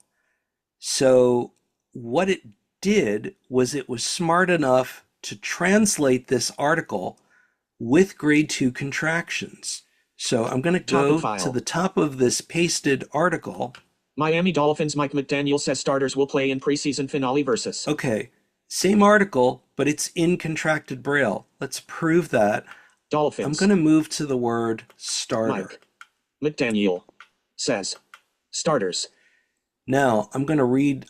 So what it did was it was smart enough to translate this article with grade 2 contractions. So I'm going to go to the top of this pasted article. Miami Dolphins Mike McDaniel says starters will play in preseason finale versus. Okay, same article, but it's in contracted Braille. Let's prove that. Dolphins. I'm going to move to the word starter. Mike McDaniel says starters. Now I'm going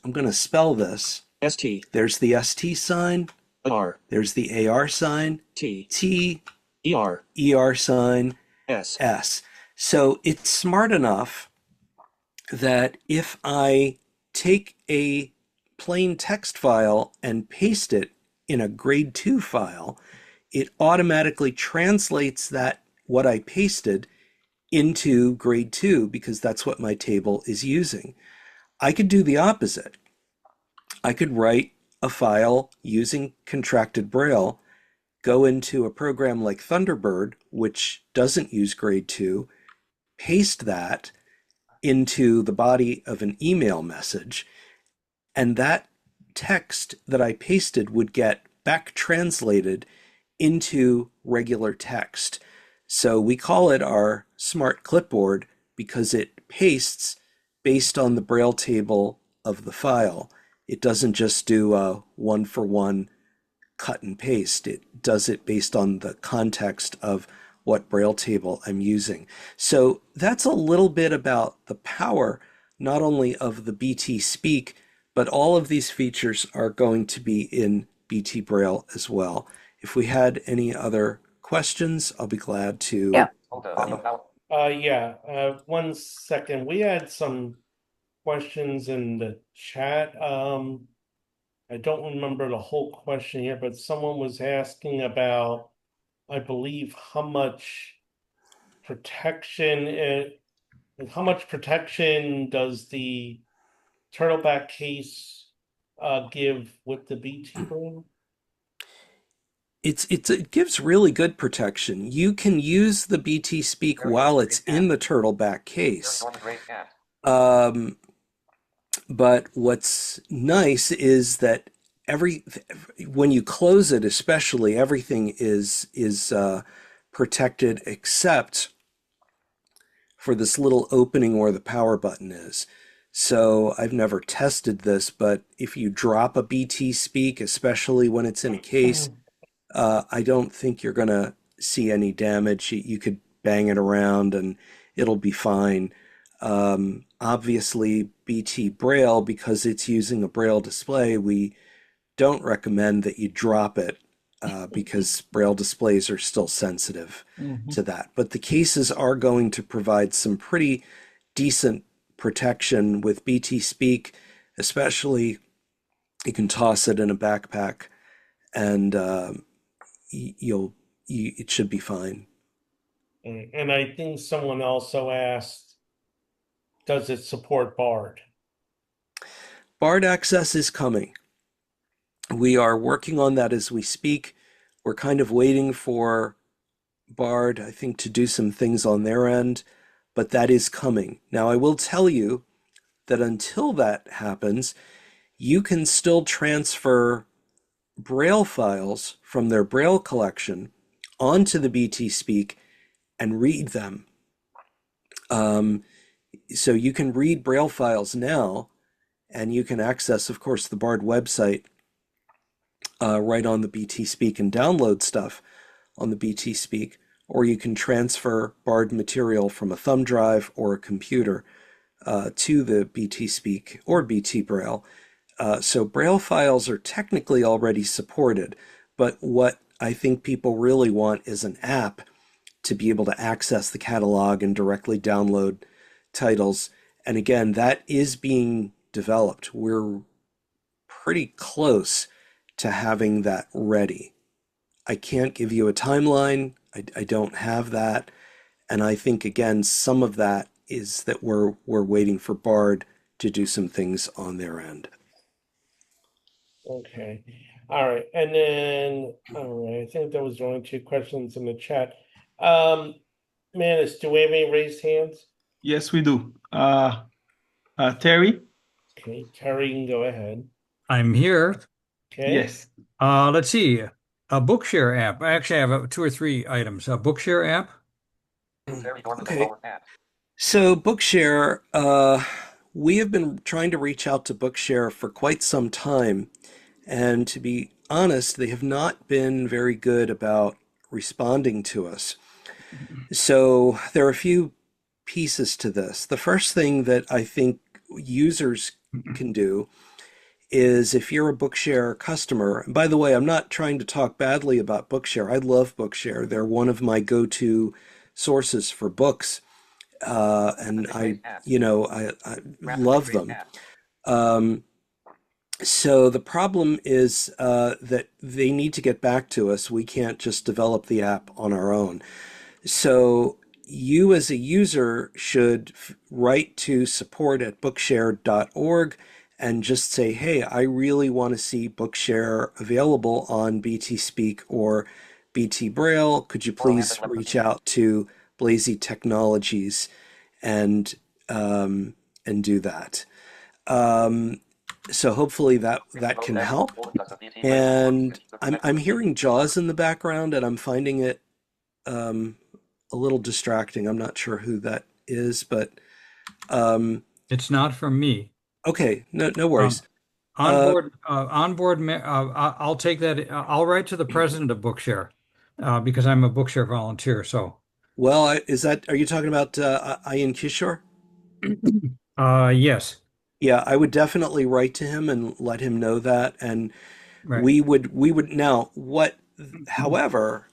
to spell this. ST. There's the ST sign. AR. There's the AR sign. T. ER. ER sign. S. So it's smart enough that if I take a plain text file and paste it in a grade 2 file, it automatically translates that what I pasted into grade 2 because that's what my table is using. I could do the opposite. I could write a file using contracted Braille, go into a program like Thunderbird, which doesn't use grade 2, paste that into the body of an email message, and that text that I pasted would get back translated into regular text. So we call it our smart clipboard because it pastes based on the Braille table of the file. It doesn't just do a one-for-one cut and paste. It does it based on the context of what Braille table I'm using. So that's a little bit about the power, not only of the BT Speak, but all of these features are going to be in BT Braille as well. If we had any other questions, I'll be glad to. Yeah. One second. We had some questions in the chat. I don't remember the whole question here, but someone was asking about, I believe, how much protection does the turtleback case give with the BT Braille? It gives really good protection. You can use the BT Speak while it's in the turtleback case. But what's nice is that when you close it, especially, everything is protected except for this little opening where the power button is. So I've never tested this, but if you drop a BT Speak, especially when it's in a case, I don't think you're going to see any damage. You could bang it around and it'll be fine. Obviously, BT Braille, because it's using a Braille display, we don't recommend that you drop it because Braille displays are still sensitive to that. But the cases are going to provide some pretty decent protection with BT Speak, especially you can toss it in a backpack and it should be fine. And I think someone also asked, does it support BARD? BARD access is coming. We are working on that as we speak. We're kind of waiting for BARD, I think, to do some things on their end, but that is coming. Now, I will tell you that until that happens, you can still transfer Braille files from their Braille collection onto the BT Speak and read them. So you can read Braille files now, and you can access, of course, the BARD website right on the BT Speak and download stuff on the BT Speak, or you can transfer BARD material from a thumb drive or a computer to the BT Speak or BT Braille. So Braille files are technically already supported, but what I think people really want is an app to be able to access the catalog and directly download titles. And again, that is being developed. We're pretty close to having that ready. I can't give you a timeline. I don't have that. And I think, again, some of that is that we're waiting for BARD to do some things on their end. Okay. All right. And then, all right, I think that was the only two questions in the chat. Manis, do we have any raised hands? Yes, we do. Terry? Okay, Terry, you can go ahead. I'm here. Okay. Yes. Let's see. A Bookshare app. I actually have two or three items. A Bookshare app. Okay. So Bookshare, we have been trying to reach out to Bookshare for quite some time, and to be honest, they have not been very good about responding to us. So there are a few pieces to this. The first thing that I think users can do is if you're a Bookshare customer, and by the way, I'm not trying to talk badly about Bookshare. I love Bookshare. They're one of my go-to sources for books. And I love them. Um, so the problem is that they need to get back to us. We can't just develop the app on our own. So you as a user should write to support@bookshare.org and just say, hey, I really want to see Bookshare available on BT Speak or BT Braille. Could you please reach out to Blazy Technologies and do that? So hopefully that can help. And I'm hearing Jaws in the background, and I'm finding it a little distracting. I'm not sure who that is, but It's not from me. okay, no worries. I'll take that. I'll write to the president of Bookshare because I'm a Bookshare volunteer. So, Well, are you talking about Ian Kishore? yes, Yeah, I would definitely write to him and let him know that. And right. we would now what, however,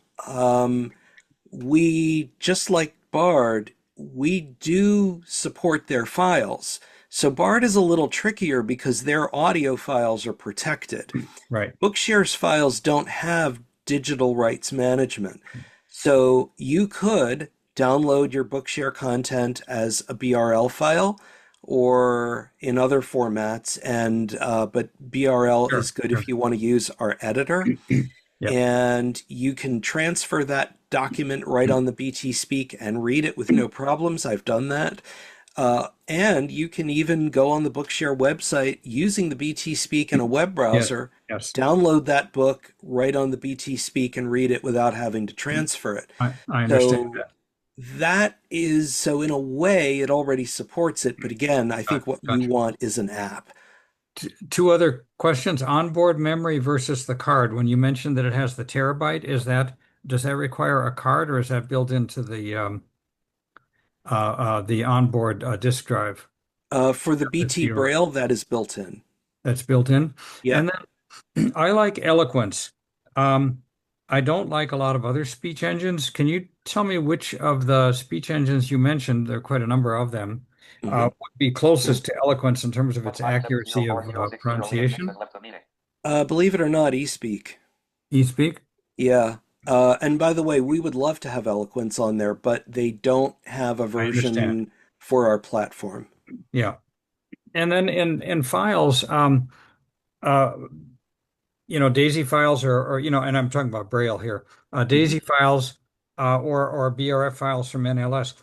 we, just like Bard, we do support their files. So Bard is a little trickier because their audio files are protected. Right. Bookshare's files don't have digital rights management. So you could download your Bookshare content as a BRL file or in other formats, and but BRL Sure, is good sure. if you want to use our editor. Yep. And you can transfer that document right on the BT Speak and read it with no problems. I've done that. And you can even go on the Bookshare website using the BT Speak in a web browser, Yes. download that book right on the BT Speak and read it without having to transfer it. I understand So that. so in a way, it already supports it. But again, I think what you Gotcha. want is an app. Two other questions. Onboard memory versus the card. When you mentioned that it has the terabyte, does that require a card or is that built into the onboard disk drive? For the BT Your Braille, that is built in. That's built in. Yeah. And then I like Eloquence. Um, I don't like a lot of other speech engines. Can you tell me which of the speech engines you mentioned, there are quite a number of them, would be closest to Eloquence in terms of its accuracy of pronunciation? Believe it or not, eSpeak. eSpeak? Yeah. And by the way, we would love to have Eloquence on there, but they don't have a I understand. version for our platform. Yeah. And then in files, uh, DAISY files and I'm talking about Braille here, DAISY files or BRF files from NLS.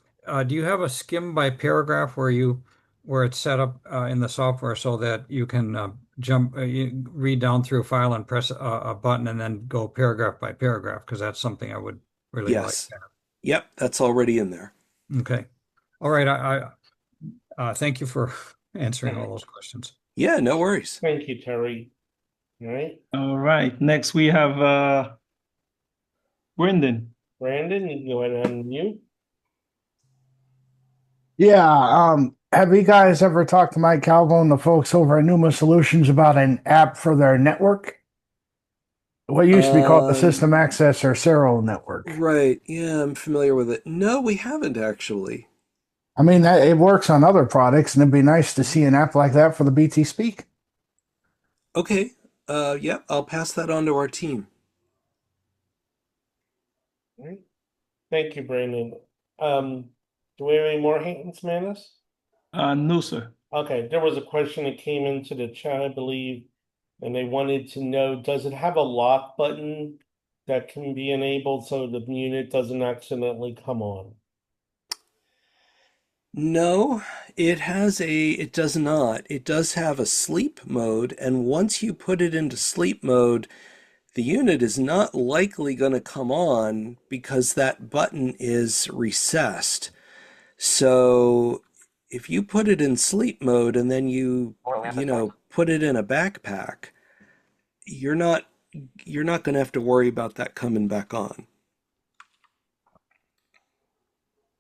Do you have a skim by paragraph where it's set up in the software so that you can read down through a file and press a button and then go paragraph by paragraph? Because that's something I would really like Yes. to have. Yep, that's already in there. Okay. All right. I thank you for answering all those questions. Yeah, no worries. Thank you, Terry. All right. All right. Next we have Brendan. Brandon, you can go ahead and unmute. Yeah, have you guys ever talked to Mike Calvo and the folks over at Numa Solutions about an app for their network? What used to be called the System Access or Serial Network. Right. Yeah, I'm familiar with it. No, we haven't actually. I mean, it works on other products, and it'd be nice to see an app like that for the BT Speak. Okay. Yeah, I'll pass that on to our team. All right. Thank you, Brandon. Do we have any more hands, Manus? No, sir. Okay, there was a question that came into the chat, I believe, and they wanted to know, does it have a lock button that can be enabled so the unit doesn't accidentally come on? No, it does not. It does have a sleep mode, and once you put it into sleep mode, the unit is not likely going to come on because that button is recessed. So if you put it in sleep mode and then you put it in a backpack, you're not going to have to worry about that coming back on.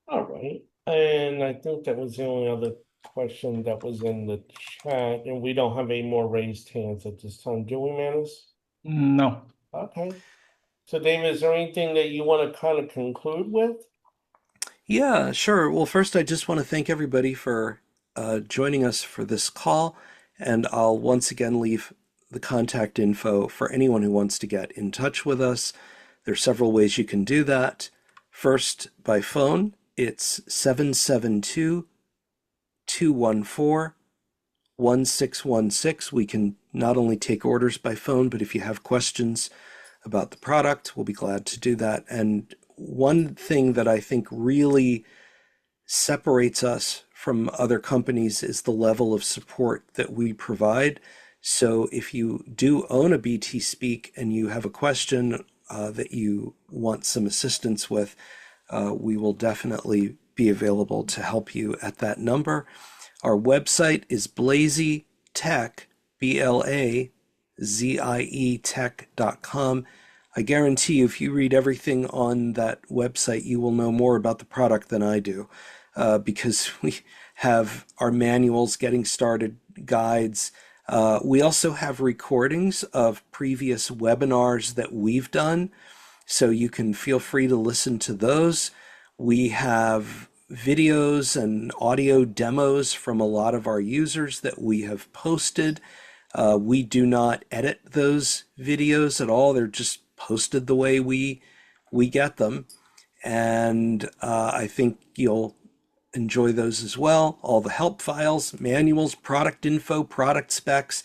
All right. And I think that was the only other question that was in the chat, and we don't have any more raised hands at this time, do we, Manus? No. Okay. So, David, is there anything that you want to kind of conclude with? Yeah, sure. Well, first, I just want to thank everybody for joining us for this call, and I'll once again leave the contact info for anyone who wants to get in touch with us. There's several ways you can do that. First, by phone, it's 772-214-1616. We can not only take orders by phone, but if you have questions about the product, we'll be glad to do that. And one thing that I think really separates us from other companies is the level of support that we provide. So if you do own a BT Speak and you have a question that you want some assistance with, we will definitely be available to help you at that number. Our website is Blazie Tech, BLAZIE tech.com. I guarantee you, if you read everything on that website, you will know more about the product than I do, because we have our manuals, getting started guides. We also have recordings of previous webinars that we've done, so you can feel free to listen to those. We have videos and audio demos from a lot of our users that we have posted. We do not edit those videos at all. They're just posted the way we get them. And I think you'll enjoy those as well. All the help files, manuals, product info, product specs.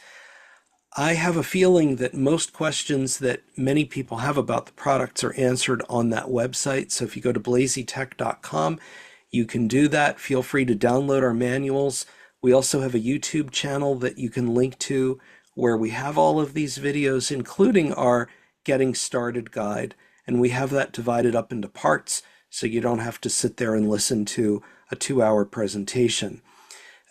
I have a feeling that most questions that many people have about the products are answered on that website. So if you go to blazietech.com, you can do that. Feel free to download our manuals. We also have a YouTube channel that you can link to where we have all of these videos, including our Getting Started guide. And we have that divided up into parts so you don't have to sit there and listen to a 2-hour presentation.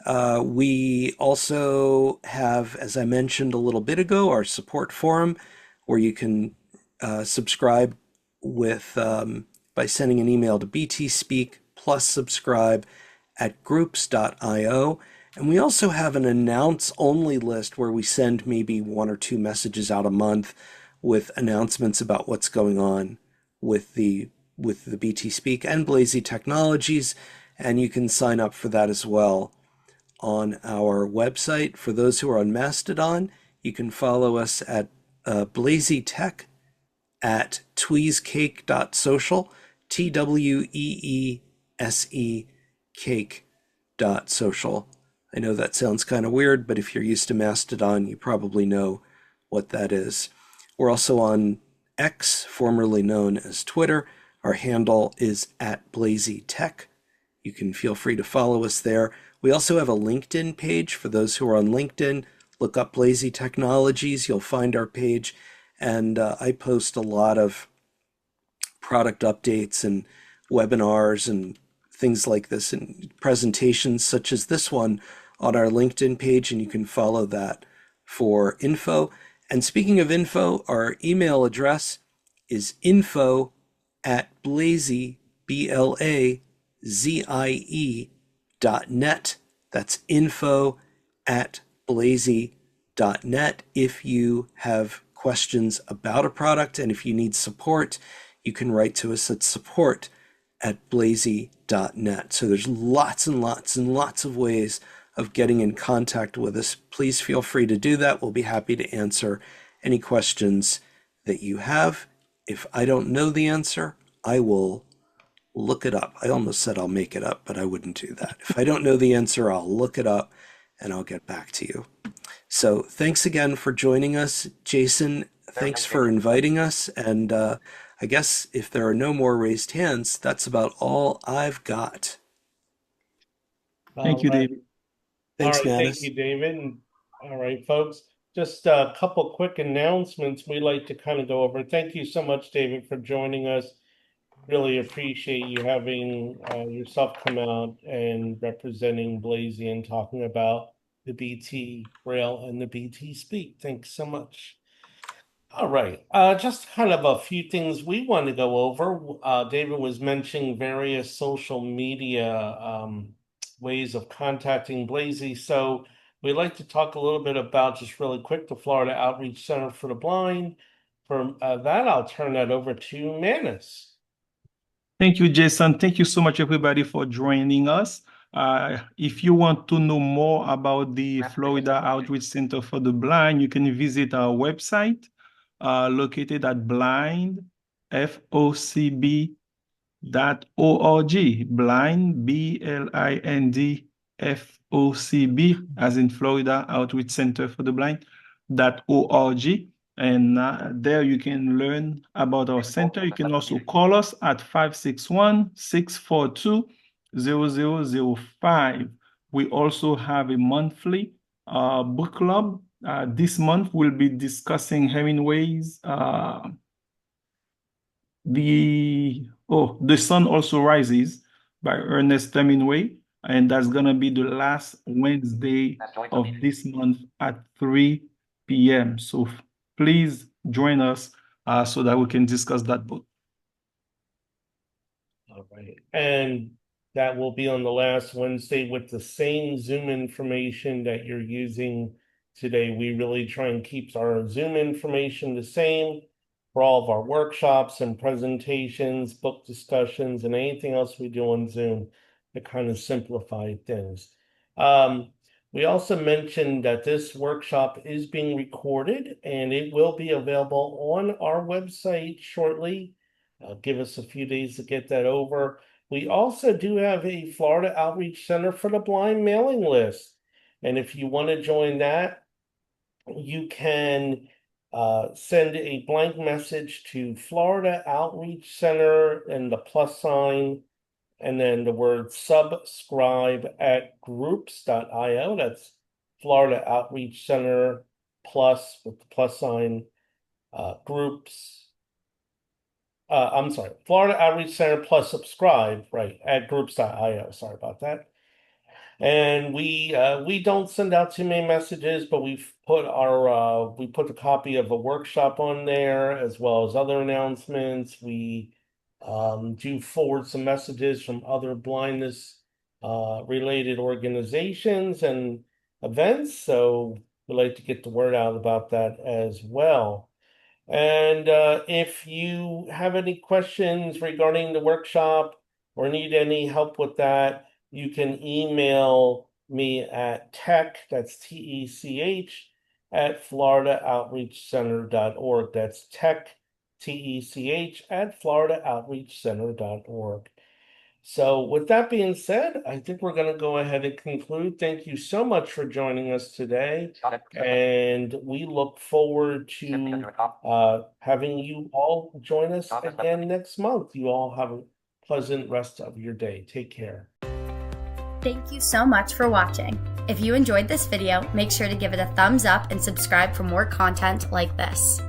We also have, as I mentioned a little bit ago, our support forum where you can subscribe with by sending an email to btspeak plus subscribe at groups.io. And we also have an announce only list where we send maybe 1 or 2 messages out a month with announcements about what's going on with the BT Speak and Blazie Technologies, and you can sign up for that as well on our website. For those who are on Mastodon, you can follow us at Blazie Tech at tweezecake.social, TWEESE cake.social. I know that sounds kind of weird, but if you're used to Mastodon, you probably know what that is. We're also on X, formerly known as Twitter. Our handle is at Blazie Tech. You can feel free to follow us there. We also have a LinkedIn page for those who are on LinkedIn. Look up Blazie Technologies. You'll find our page. And I post a lot of product updates and webinars and things like this and presentations such as this one on our LinkedIn page, and you can follow that for info. And speaking of info, our email address is info@blazie, BLAZIE.net. That's info@blazie.net. If you have questions about a product and if you need support, you can write to us at support@blazie.net. So there's lots and lots and lots of ways of getting in contact with us. Please feel free to do that. We'll be happy to answer any questions that you have. If I don't know the answer, I will look it up. I almost said I'll make it up, but I wouldn't do that. If I don't know the answer, I'll look it up and I'll get back to you. So thanks again for joining us. Jason, thanks for inviting us. And I guess if there are no more raised hands, that's about all I've got. Thank you, David. Thanks, All right, Manus. thank you, David. All right, folks. just a couple quick announcements we'd like to kind of go over. Thank you so much, David, for joining us. Really appreciate you having yourself come out and representing Blazy and talking about the BT Braille and the BT Speak. Thanks so much. All right, just kind of a few things we want to go over. David was mentioning various social media ways of contacting Blazy. So we'd like to talk a little bit about, just really quick, the Florida Outreach Center for the Blind. For that, I'll turn that over to Manus. Thank you, Jason. Thank you so much, everybody, for joining us. If you want to know more about the Florida Outreach Center for the Blind, you can visit our website located at blindfocb.org. Blind, BLIND, FOCB, as in Florida Outreach Center for the Blind.org. And there you can learn about our center. You can also call us at 561-642-0005. We also have a monthly book club. This month we'll be discussing Hemingway's The Sun Also Rises by Ernest Hemingway. And that's going to be the last Wednesday of this month at 3 p.m. So please join us so that we can discuss that book. All right. And that will be on the last Wednesday with the same Zoom information that you're using today. We really try and keep our Zoom information the same for all of our workshops and presentations, book discussions, and anything else we do on Zoom to kind of simplify things. We also mentioned that this workshop is being recorded and it will be available on our website shortly. Give us a few days to get that over. We also do have a Florida Outreach Center for the Blind mailing list. And if you want to join that, you can send a blank message to Florida Outreach Center and the +, and then the word subscribe at groups.io. That's Florida Outreach Center plus with the +, groups. I'm sorry, Florida Outreach Center plus subscribe, right, at groups.io. Sorry about that. And we don't send out too many messages, but we put the copy of a workshop on there as well as other announcements. We do forward some messages from other blindness related organizations and events. So we like to get the word out about that as well. And if you have any questions regarding the workshop or need any help with that, you can email me at tech, that's TECH, at floridooutreachcenter.org. That's tech, TECH, at floridooutreachcenter.org. So with that being said, I think we're going to go ahead and conclude. Thank you so much for joining us today. And we look forward to having you all join us again next month. You all have a pleasant rest of your day. Take care. Thank you so much for watching. If you enjoyed this video, make sure to give it a thumbs up and subscribe for more content like this.